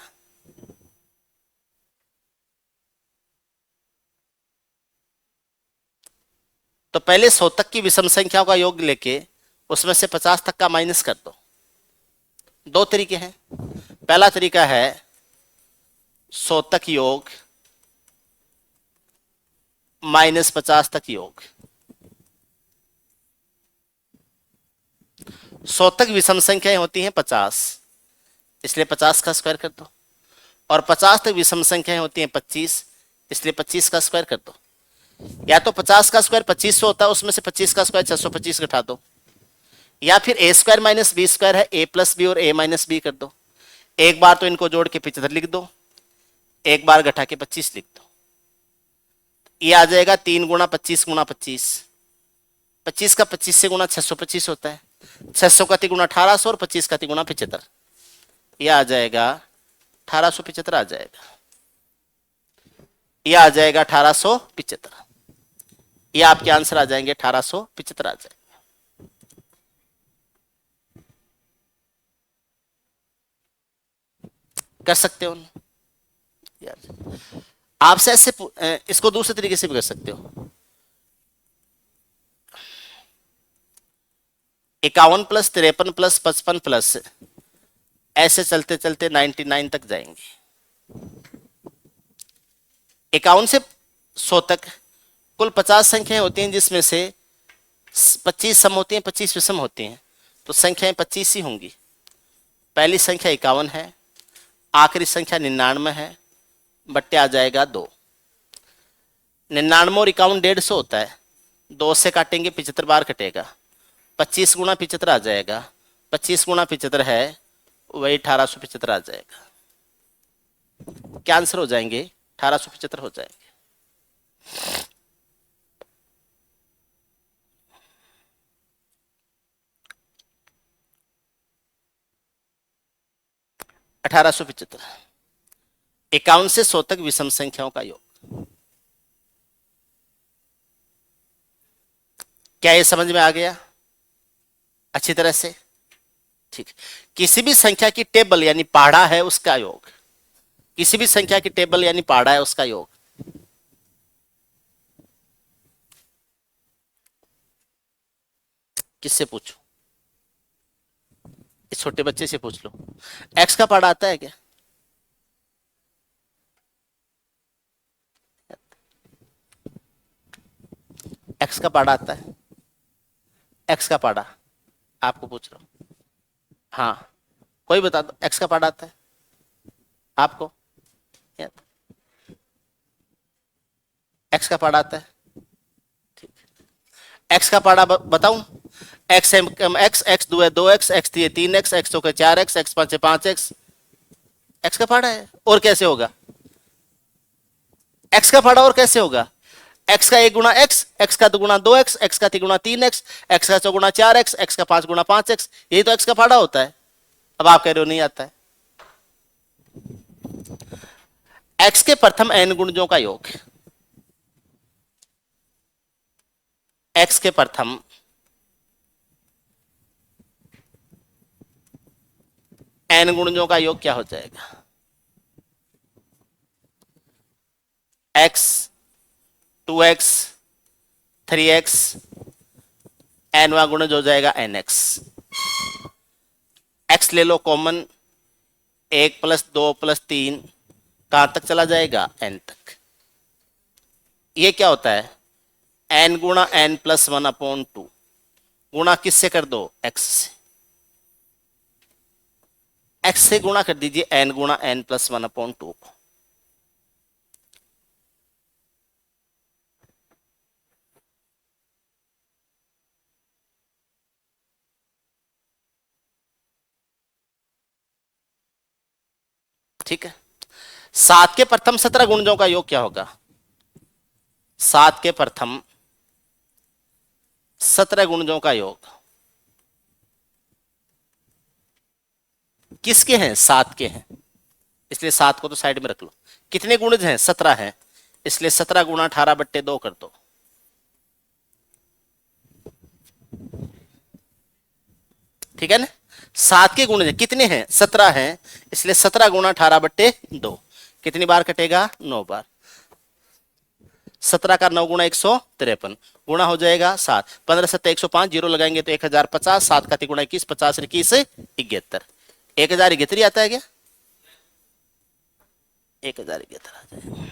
तो पहले 100 तक की विषम संख्याओं का योग लेके उसमें से 50 तक का माइनस कर दो। दो तरीके हैं। पहला तरीका है 100 तक योग माइनस 50 तक योग। 100 तक विषम संख्याएं होती हैं 50, इसलिए 50 का स्क्वायर कर दो। और 50 तक विषम संख्याएं होती हैं 25, इसलिए 25 का स्क्वायर कर दो। या तो 50 का स्क्वायर 2500 होता है, उसमें से 25 का स्क्वायर 625 घटा दो। या फिर ए स्क्वायर माइनस बी स्क्वायर है, ए प्लस बी और ए माइनस बी कर दो। एक बार तो इनको जोड़ के 75 लिख दो, एक बार घटा के 25 लिख दो। ये आ जाएगा 3 गुणा 25 गुणा 25। 25 का 25 से गुणा 625 होता है। 600 का 3 गुणा 1800 और 25 का 3 गुणा 75। यह आ जाएगा 1875 आ जाएगा, यह आ जाएगा 1875, ये आपके आंसर आ जाएंगे 1875 आ जाएंगे। कर सकते हो यार, आपसे ऐसे इसको दूसरे तरीके से भी कर सकते हो। 51 प्लस 53 प्लस 55 प्लस, ऐसे चलते चलते 99 तक जाएंगे। 51 से 100 तक कुल 50 संख्याएं होती हैं, जिसमें से 25 सम होती हैं, 25 विषम होती हैं, तो संख्याएं 25 ही होंगी। पहली संख्या 51 है, आखिरी संख्या 99 है, बट्टे आ जाएगा 2। 99 और 51 150 होता है, 2 से काटेंगे 75 बार कटेगा, 25 गुणा 75 आ जाएगा, 25 गुणा 75 है वही 1875 आ जाएगा। क्या आंसर हो जाएंगे? 1875 हो जाएंगे। अठारह सौ 51 से 100 तक विषम संख्याओं का योग। क्या ये समझ में आ गया अच्छी तरह से? ठीक। किसी भी संख्या की टेबल यानी पहाड़ा है उसका योग, किसी भी संख्या की टेबल यानी पहाड़ा है उसका योग। किससे पूछूं? इस छोटे बच्चे से पूछ लो। एक्स का पहाड़ा आता है क्या? एक्स का पहाड़ा आता है? एक्स का पहाड़ा आपको पूछ रहा हूं। हाँ, कोई बता दो, एक्स का पहाड़ा आता है आपको? एक्स का पहाड़ा आता है? ठीक। एक्स का पहाड़ा बताऊं? एक्स एक्स, एक्स दो है 2x, x 3x, x 4x, x 5x, x का पहाड़ा है। और कैसे होगा एक्स का पहाड़ा? और कैसे होगा? एक्स का 1 गुणा एक्स, एक्स का 2 गुणा 2x, एक्स का 3 गुणा 3x, एक्स का 4 गुणा 4x, एक्स का 5 गुणा 5x, यही तो एक्स का पहाड़ा होता है। अब आप कह रहे हो नहीं आता है। एक्स के प्रथम n गुणजों का योग, एक्स के प्रथम n गुणजों का योग क्या हो जाएगा? x 2x 3x, nवा गुणज हो जाएगा nx। x ले लो कॉमन, 1 प्लस 2 प्लस 3 कहां तक चला जाएगा? n तक। ये क्या होता है? n गुणा n प्लस 1/2 गुणा किससे कर दो? x से। x से गुणा कर दीजिए n गुणा n प्लस 1/2 को। ठीक है। 7 के प्रथम 17 गुणजों का योग क्या होगा? 7 के प्रथम 17 गुणजों का योग किसके हैं? 7 के हैं, इसलिए 7 को तो साइड में रख लो। कितने गुणज हैं? 17 हैं, इसलिए 17 गुणा 18/2 कर दो। ठीक है ना? 7 के गुणज कितने हैं? 17 हैं, इसलिए 17 गुणा 18/2 कितनी बार कटेगा? 9 बार। 17 का 9 गुणा 153 गुणा हो जाएगा 7। 15 7 105, जीरो लगाएंगे तो 1050। 7 का 3 गुणा 21, 50 21 71, 1071 आता है क्या? 1071 आ जाएगा।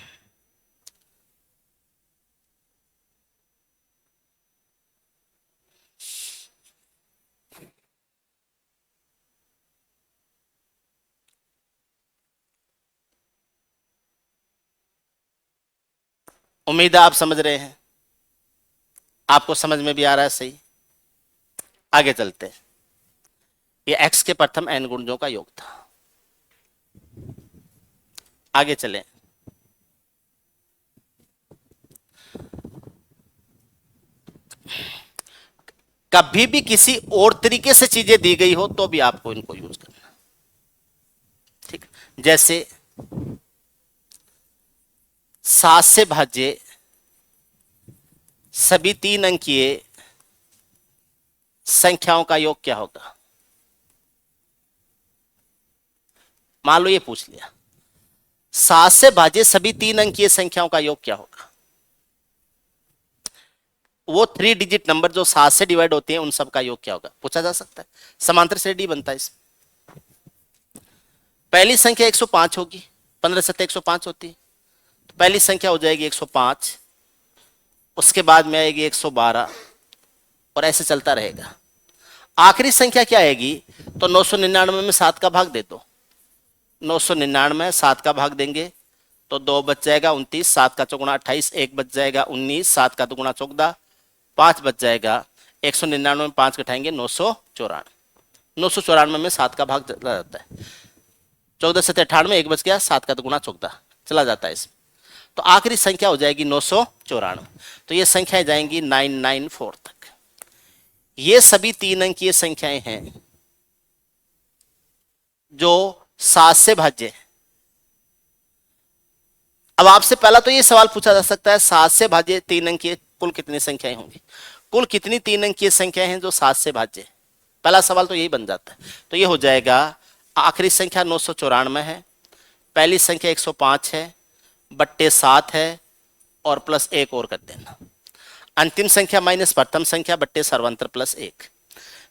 उम्मीद है आप समझ रहे हैं, आपको समझ में भी आ रहा है सही। आगे चलते हैं। ये x के प्रथम n गुणजों का योग था। आगे चलें। कभी भी किसी और तरीके से चीजें दी गई हो तो भी आपको इनको यूज करना। ठीक। जैसे 7 से भाज्य सभी 3 अंकीय संख्याओं का योग क्या होगा। मान लो ये पूछ लिया 7 से भाज्य सभी 3 अंकीय संख्याओं का योग क्या होगा। वो 3 डिजिट नंबर जो 7 से डिवाइड होते हैं उन सब का योग क्या होगा, पूछा जा सकता है। समांतर श्रेणी बनता है इसमें। पहली संख्या 105 होगी, 15 सत्ते 105 होती है, तो पहली संख्या हो जाएगी 105, उसके बाद में आएगी 112 और ऐसे चलता रहेगा। आखिरी संख्या क्या आएगी, तो 999 में 7 का भाग दे दो। 999 7 का भाग देंगे तो 2 बच जाएगा 29, 7 का चौगुना 28, 1 बच जाएगा 19, 7 का दुगुना 14, 5 बच जाएगा। 199 में 5 घटाएंगे 994, 994 में 7 का भाग चला जाता है। 14 से 98, 1 बच गया, 7 का दुगुना 14 चला जाता है इसमें। तो आखिरी संख्या हो जाएगी 994। तो ये संख्याएं जाएंगी 994 तक। ये सभी 3 अंकीय संख्याएं हैं जो 7 से भाज्य। अब आपसे पहला तो ये सवाल पूछा जा सकता है 7 से भाज्य 3 अंकीय कुल कितनी संख्याएं होंगी, कुल कितनी 3 अंकीय संख्याएं हैं जो 7 से भाज्य। पहला सवाल तो यही बन जाता है। तो ये हो जाएगा आखिरी संख्या 994 है, पहली संख्या 105 है, बट्टे 7 है और प्लस 1 और कर देना। अंतिम संख्या माइनस प्रथम संख्या बट्टे सर्वांतर प्लस 1।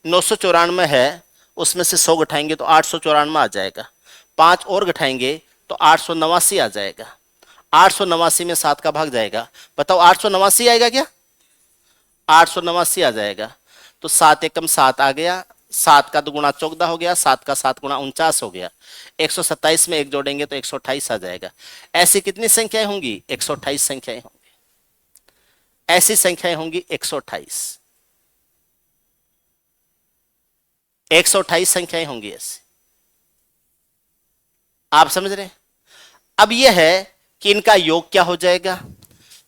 994 है, उसमें से 100 घटाएंगे तो 894 आ जाएगा, 5 और घटाएंगे तो 889 आ जाएगा। 889 में 7 का भाग जाएगा, बताओ 889 आएगा क्या, 889 आ जाएगा। तो 7 एकम 7 आ गया, 7 का दुगुना 14 हो गया, 7 का 7 गुणा 49 हो गया। 127 में 1 जोड़ेंगे तो 128 आ जाएगा। ऐसी कितनी संख्याएं होंगी, 128 संख्याएं होंगी। ऐसी संख्याएं होंगी 128, 128 संख्याएं होंगी ऐसी। आप समझ रहे हैं। अब यह है कि इनका योग क्या हो जाएगा।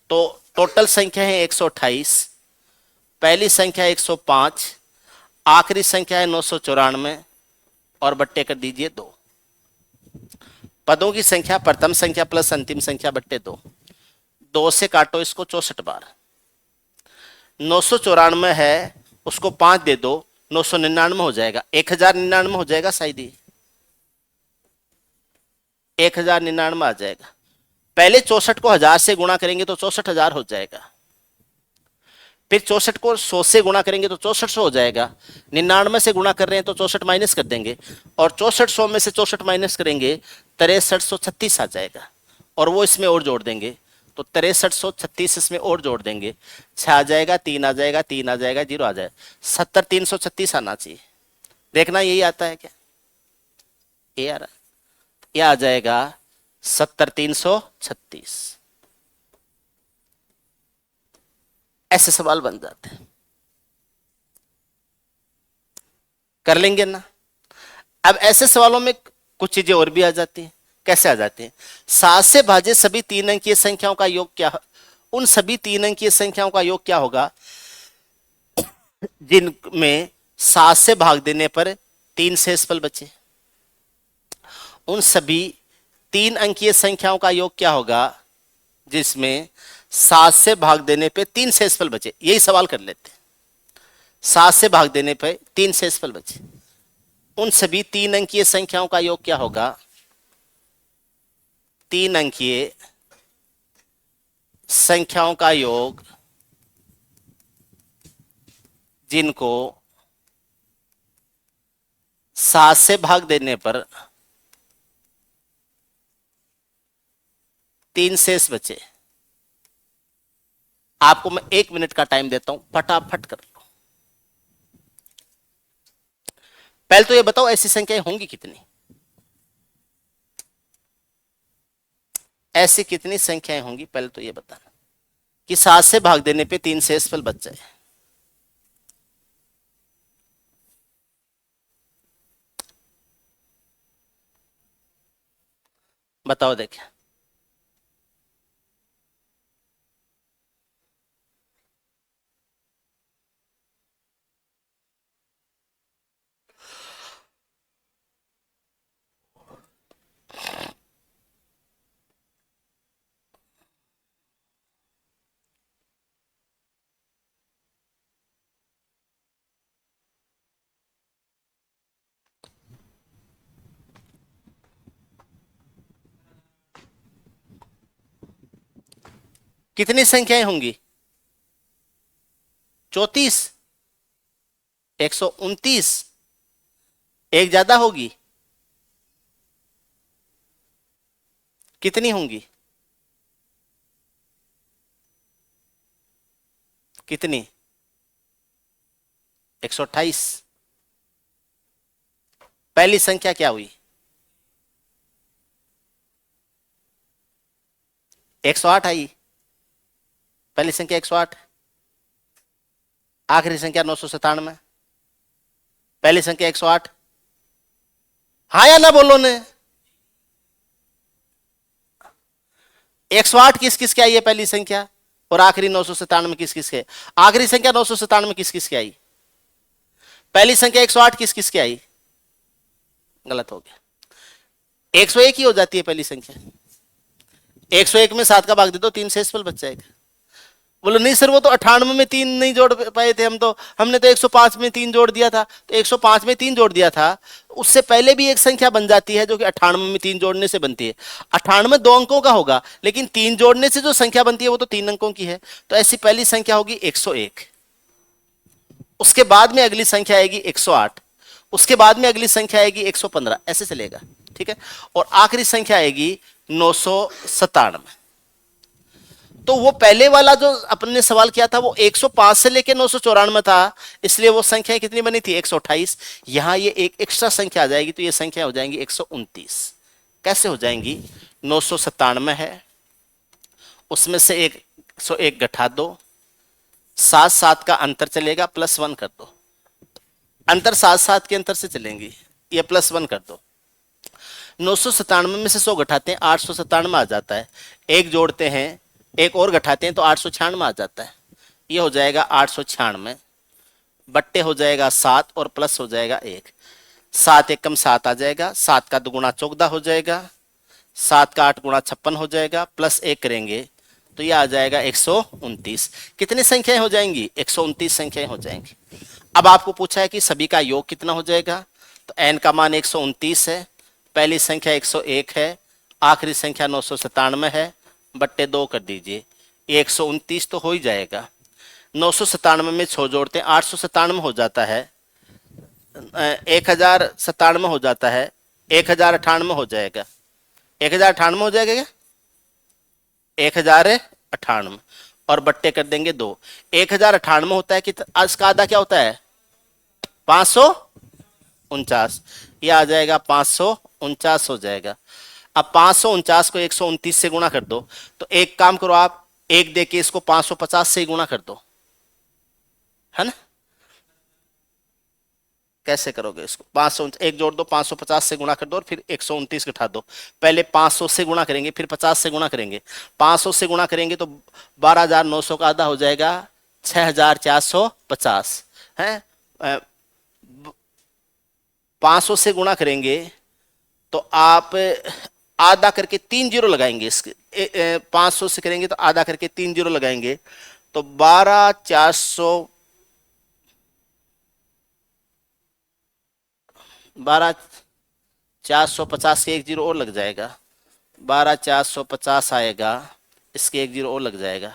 तो टोटल संख्या है 128, पहली संख्या 105, आखिरी संख्या है 994 और बट्टे कर दीजिए 2। पदों की संख्या प्रथम संख्या प्लस अंतिम संख्या बट्टे 2। 2 से काटो इसको 64 बार। 994 है, उसको 5 दे दो, 999 हो जाएगा, 1099 हो जाएगा शायद ही, 1099 आ जाएगा। पहले 64 को 1000 से गुणा करेंगे तो 64,000 हो जाएगा। फिर 64 को 100 से गुणा करेंगे तो 6400 हो जाएगा। 99 से गुणा कर रहे हैं तो 64 माइनस कर देंगे, और 6400 में से 64 माइनस करेंगे 6336 आ जाएगा। और वो इसमें और जोड़ देंगे तो 6336 इसमें और जोड़ देंगे, 6 आ जाएगा, 3 आ जाएगा, 3 आ जाएगा, 0 आ जाएगा, 70336 आना चाहिए। देखना यही आता है क्या, ये आ रहा है, ये आ जाएगा 70336। ऐसे सवाल बन जाते हैं, कर लेंगे ना। अब ऐसे सवालों में कुछ चीजें और भी आ जाती हैं। कैसे आ जाती हैं, 7 से भाज्य सभी 3 अंकीय संख्याओं का योग क्या, उन सभी 3 अंकीय संख्याओं का योग क्या होगा जिनमें 7 से भाग देने पर 3 शेषफल बचे। उन सभी 3 अंकीय संख्याओं का योग क्या होगा जिसमें 7 से भाग देने पे 3 शेषफल बचे। यही सवाल कर लेते हैं, 7 से भाग देने पे 3 शेषफल बचे। उन सभी 3 अंकीय संख्याओं का योग क्या होगा, 3 अंकीय संख्याओं का योग जिनको 7 से भाग देने पर 3 शेष बचे। आपको मैं 1 मिनट का टाइम देता हूं, फटाफट कर लो। पहले तो ये बताओ ऐसी संख्याएं होंगी कितनी, ऐसी कितनी संख्याएं होंगी, पहले तो ये बताना कि 7 से भाग देने पे 3 शेषफल बच जाए। बताओ देखिए। कितनी संख्याएं होंगी? 34, 129, एक ज्यादा होगी? कितनी होंगी? कितनी? 128। पहली संख्या क्या हुई? 108 आई। पहली संख्या 108। आखिरी संख्या 997। पहली संख्या 108। हाँ या ना बोलो ने। 108 किस किस की आई है पहली संख्या, और आखिरी 997 किस किस के? आखिरी संख्या 997 किस किस की आई? पहली संख्या 108 किस किस की आई? गलत हो गया। 101 ही हो जाती है पहली संख्या। 101 में 7 का भाग दे दो, 3 शेष फल बच जाएगा। बोलो नहीं सर, वो तो 98 में 3 नहीं जोड़ पाए थे हम तो, हमने तो 105 में 3 जोड़ दिया था। तो 105 में 3 जोड़ दिया था, उससे पहले भी एक संख्या बन जाती है जो कि 98 में 3 जोड़ने से बनती है। 98 2 अंकों का होगा, लेकिन 3 जोड़ने से जो संख्या बनती है वो तो 3 अंकों की है। तो ऐसी पहली संख्या होगी 101। उसके बाद में अगली संख्या आएगी 108। उसके बाद में अगली संख्या आएगी 115, ऐसे चलेगा। ठीक है। और आखिरी संख्या आएगी 997। तो वो पहले वाला जो अपन ने सवाल किया था वो 105 से लेके 994 था, इसलिए वो संख्या कितनी बनी थी? 128। यहां ये एक एक्स्ट्रा संख्या आ जाएगी, तो ये संख्या हो जाएंगी 129। कैसे हो जाएंगी? 997 है, उसमें से 101 घटा दो, 7 का अंतर चलेगा, +1 कर दो। अंतर 7 के अंतर से चलेंगी, ये +1 कर दो। 997 में से 100 घटाते हैं, 897 आ जाता है। एक जोड़ते हैं, एक और घटाते हैं तो 896 आ जाता है। ये हो जाएगा 896, बट्टे हो जाएगा 7 और प्लस हो जाएगा 1। 7 एकम 7 आ जाएगा, 7 का दुगुना 14 हो जाएगा, 7 का 8 गुणा 56 हो जाएगा, +1 करेंगे तो ये आ जाएगा 129। कितनी संख्याएं हो जाएंगी? 129 संख्याएं हो जाएंगी। अब आपको पूछा है कि सभी का योग कितना हो जाएगा, तो n का मान 129 है, पहली संख्या 101 है, आखिरी संख्या 997 है, बट्टे 2 कर दीजिए, ये 129 तो हो ही जाएगा। 997 में 6 जोड़ते हैं, 897 हो जाता है, 1097 हो जाता है, 1098 हो जाएगा। 1098 हो जाएगा क्या? 1098 और बट्टे कर देंगे 2। 1098 होता है कि इसका आधा क्या होता है? 549। यह आ जाएगा 549 हो जाएगा। अब 549 को 129 से गुणा कर दो, तो एक काम करो आप, एक देके इसको 550 से गुणा कर दो, है ना? कैसे करोगे इसको? 500 एक जोड़ दो, 550 से गुणा कर दो और फिर 129 घटा दो। पहले 500 से गुणा करेंगे, फिर 50 से गुणा करेंगे। 500 से गुणा करेंगे तो 12,900 का आधा हो जाएगा 6,450 है। 500 से गुणा करेंगे तो आप आधा करके 3 जीरो लगाएंगे इसके। 500 से करेंगे तो आधा करके 3 जीरो लगाएंगे, तो 12,450 के 1 जीरो और लग जाएगा, 12,450 आएगा, इसके 1 जीरो और लग जाएगा,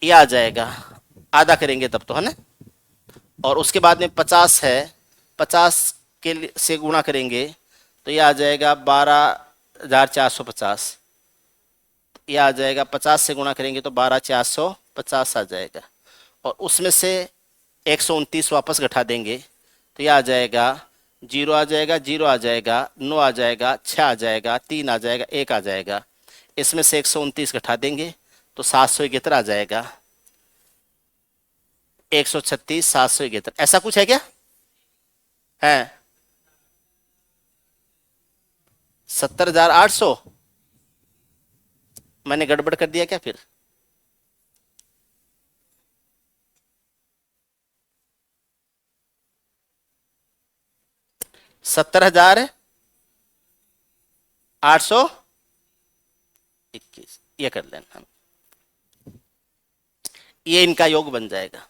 ये आ जाएगा। आधा करेंगे तब तो, है ना? और उसके बाद में 50 है, 50 से गुणा करेंगे तो ये आ जाएगा 12,450। ये आ जाएगा, 50 से गुणा करेंगे तो 12,450 आ जाएगा। और उसमें से 129 वापस घटा देंगे तो ये आ जाएगा, 0 आ जाएगा, 0 आ जाएगा, 9 आ जाएगा, 6 आ जाएगा, 3 आ जाएगा, 1 आ जाएगा। इसमें से 129 घटा देंगे तो 771 आ जाएगा। 136, 771, ऐसा कुछ है क्या? है 70,800। मैंने गड़बड़ कर दिया क्या फिर? 70,821 ये कर लेना हम, ये इनका योग बन जाएगा।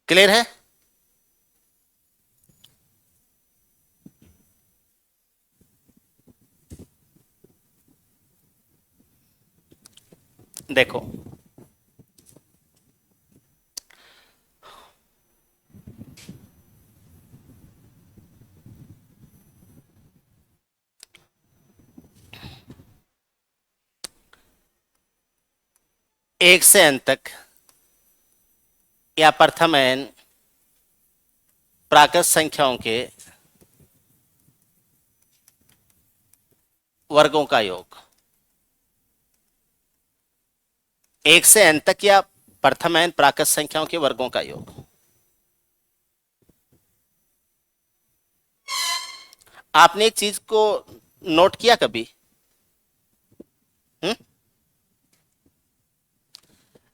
क्लियर है? देखो, एक से n तक या प्रथम n प्राकृत संख्याओं के वर्गों का योग। एक से n तक या प्रथम n प्राकृत संख्याओं के वर्गों का योग। आपने एक चीज को नोट किया कभी? हुँ?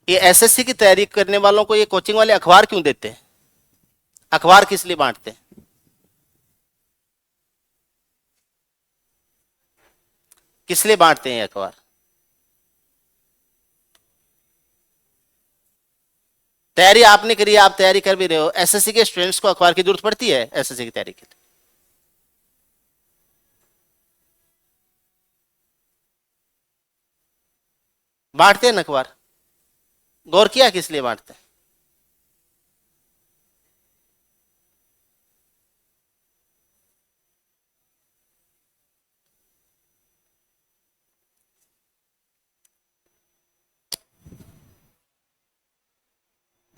ये एसएससी की तैयारी करने वालों को ये कोचिंग वाले अखबार क्यों देते हैं? अखबार किस लिए बांटते हैं? किस लिए बांटते हैं अखबार? तैयारी आपने करी, आप तैयारी कर भी रहे हो, एसएससी के स्टूडेंट्स को अखबार की जरूरत पड़ती है एसएससी की तैयारी के लिए? बांटते हैं ना अखबार? गौर किया किस लिए बांटते हैं?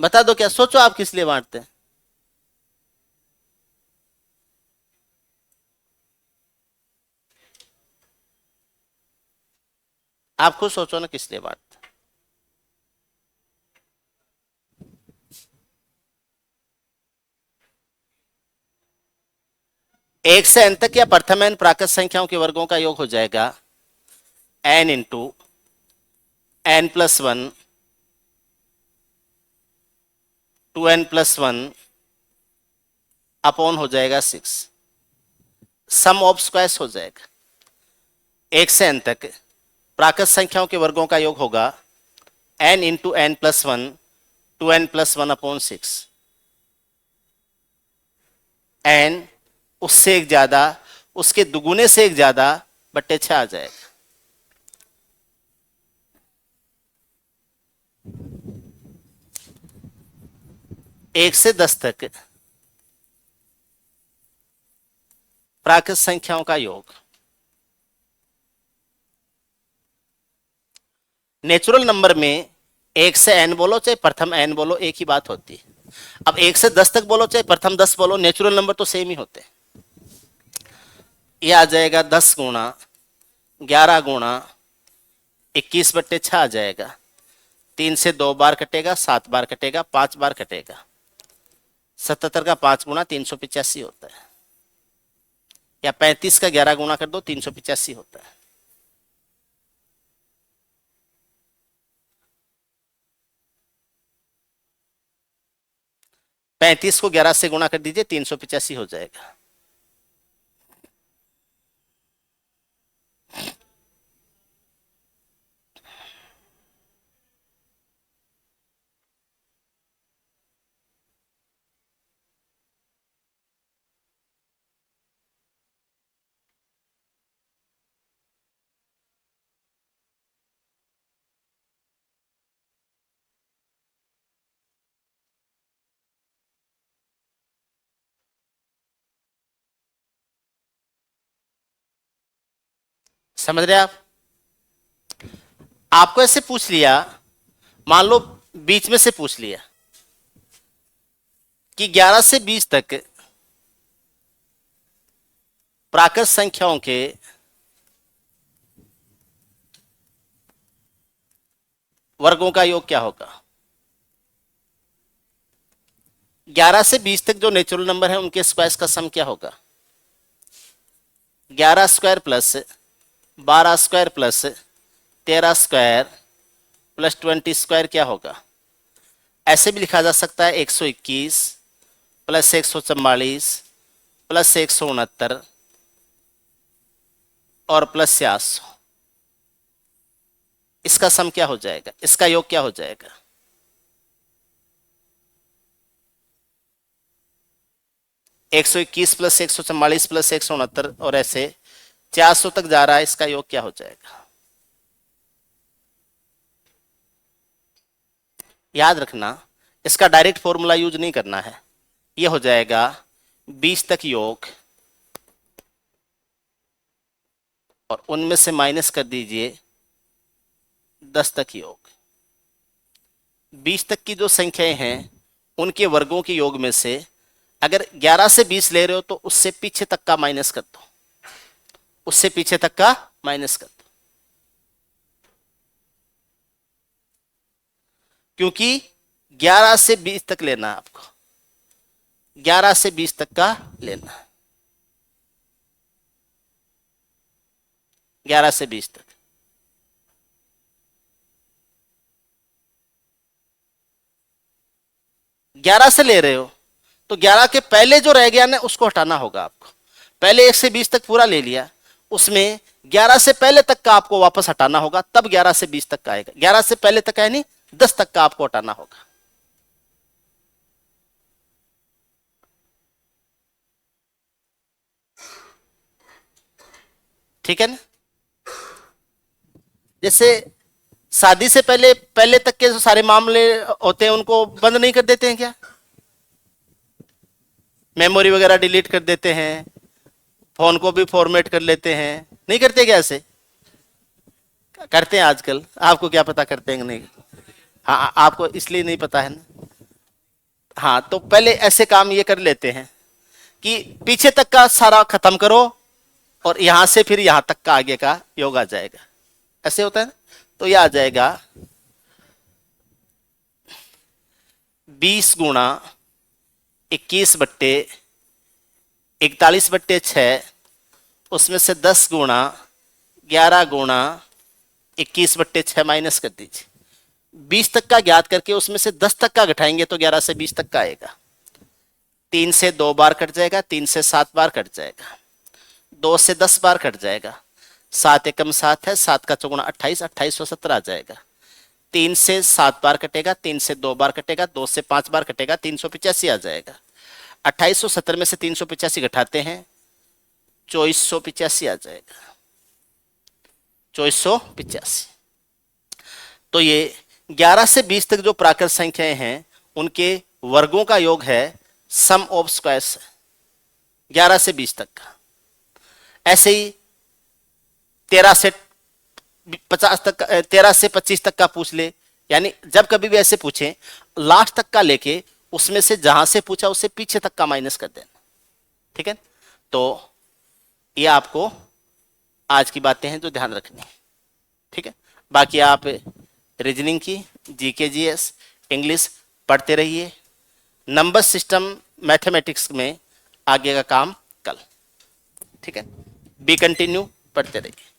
बता दो, क्या सोचो आप किस लिए बांटते हैं? आप खुद सोचो ना किस लिए बांटते हैं। एक से n तक या प्रथम n प्राकृत संख्याओं के वर्गों का योग हो जाएगा n into n+1 2n+1 upon हो जाएगा 6। सम ऑफ स्क्वायर्स हो जाएगा। एक से n तक प्राकृत संख्याओं के वर्गों का योग होगा n into n+1 2n+1 upon 6। n उससे एक ज्यादा, उसके दुगुने से एक ज्यादा, बट्टे 6 आ जाएगा। एक से 10 तक प्राकृत संख्याओं का योग। नेचुरल नंबर में एक से n बोलो चाहे प्रथम n बोलो, एक ही बात होती है। अब एक से 10 तक बोलो चाहे प्रथम 10 बोलो, नेचुरल नंबर तो सेम ही होते हैं। ये आ जाएगा 10 गुणा 11 गुणा 21/6 आ जाएगा। 3 से 2 बार कटेगा, 7 बार कटेगा, 5 बार कटेगा। 77 का 5 गुणा 385 होता है, या 35 का 11 गुणा कर दो 385 होता है। पैंतीस को 11 से गुणा कर दीजिए, 385 हो जाएगा। समझ रहे आप? आपको ऐसे पूछ लिया, मान लो बीच में से पूछ लिया कि 11 से 20 तक प्राकृत संख्याओं के वर्गों का योग क्या होगा। 11 से 20 तक जो नेचुरल नंबर है उनके स्क्वायर्स का सम क्या होगा। 11 square plus 12 square plus 13 square plus 20 square क्या होगा। ऐसे भी लिखा जा सकता है 121 प्लस 144 प्लस 169 और प्लस 86। इसका सम क्या हो जाएगा, इसका योग क्या हो जाएगा। 121 प्लस 144 प्लस 169 और ऐसे 400 तक जा रहा है, इसका योग क्या हो जाएगा? याद रखना, इसका डायरेक्ट फॉर्मूला यूज नहीं करना है। ये हो जाएगा 20 तक योग और उनमें से माइनस कर दीजिए 10 तक योग। 20 तक की जो संख्याएं हैं उनके वर्गों के योग में से अगर 11 से 20 ले रहे हो तो उससे पीछे तक का माइनस कर दो, उससे पीछे तक का माइनस कर दो, क्योंकि 11 से 20 तक लेना है आपको, 11 से 20 तक का लेना है, 11 से 20 तक। ग्यारह से ले रहे हो तो 11 के पहले जो रह गया ना उसको हटाना होगा आपको। पहले 1 से 20 तक पूरा ले लिया, उसमें 11 से पहले तक का आपको वापस हटाना होगा, तब 11 से 20 तक का आएगा। 11 से पहले तक है नहीं, 10 तक का आपको हटाना होगा। ठीक है ना? जैसे शादी से पहले पहले तक के जो सारे मामले होते हैं उनको बंद नहीं कर देते हैं क्या? मेमोरी वगैरह डिलीट कर देते हैं, फोन को भी फॉर्मेट कर लेते हैं, नहीं करते क्या? ऐसे करते हैं आजकल, आपको क्या पता करते हैं कि नहीं। हाँ, आपको इसलिए नहीं पता है ना। हाँ, तो पहले ऐसे काम ये कर लेते हैं कि पीछे तक का सारा खत्म करो और यहां से फिर यहां तक का आगे का योग आ जाएगा। ऐसे होता है ना? तो ये आ जाएगा 20 गुणा 21 बट्टे 41 बट्टे 6, उसमें से 10 गुणा 11 गुणा 21 बट्टे 6 माइनस कर दीजिए। 20 तक का ज्ञात करके उसमें से 10 तक का घटाएंगे तो 11 से 20 तक का आएगा। 3 से 2 बार कट जाएगा, 3 से 7 बार कट जाएगा, 2 से 10 बार कट जाएगा, 7 एकम 7 है, 7 का चौगुना 28, 2817 आ जाएगा। 3 से 7 बार कटेगा, 3 से 2 बार कटेगा, 2 से 5 बार कटेगा, 385 आ जाएगा। 2870 में से 385 घटाते हैं, 2485 आ जाएगा, 2485। तो ये 11 से 20 तक जो प्राकृत संख्याएं हैं उनके वर्गों का योग है सम ऑफ स्क्वायर्स, 11 से 20 तक का। ऐसे ही 13 से 50 तक, 13 से 25 तक का पूछ ले, यानी जब कभी भी ऐसे पूछे लास्ट तक का लेके उसमें से जहां से पूछा उससे पीछे तक का माइनस कर देना। ठीक है? तो ये आपको आज की बातें हैं जो ध्यान रखनी है। ठीक है? बाकी आप रीजनिंग की, जीके जीएस, इंग्लिश पढ़ते रहिए। नंबर सिस्टम मैथमेटिक्स में आगे का काम कल। ठीक है? बी कंटिन्यू, पढ़ते रहिए।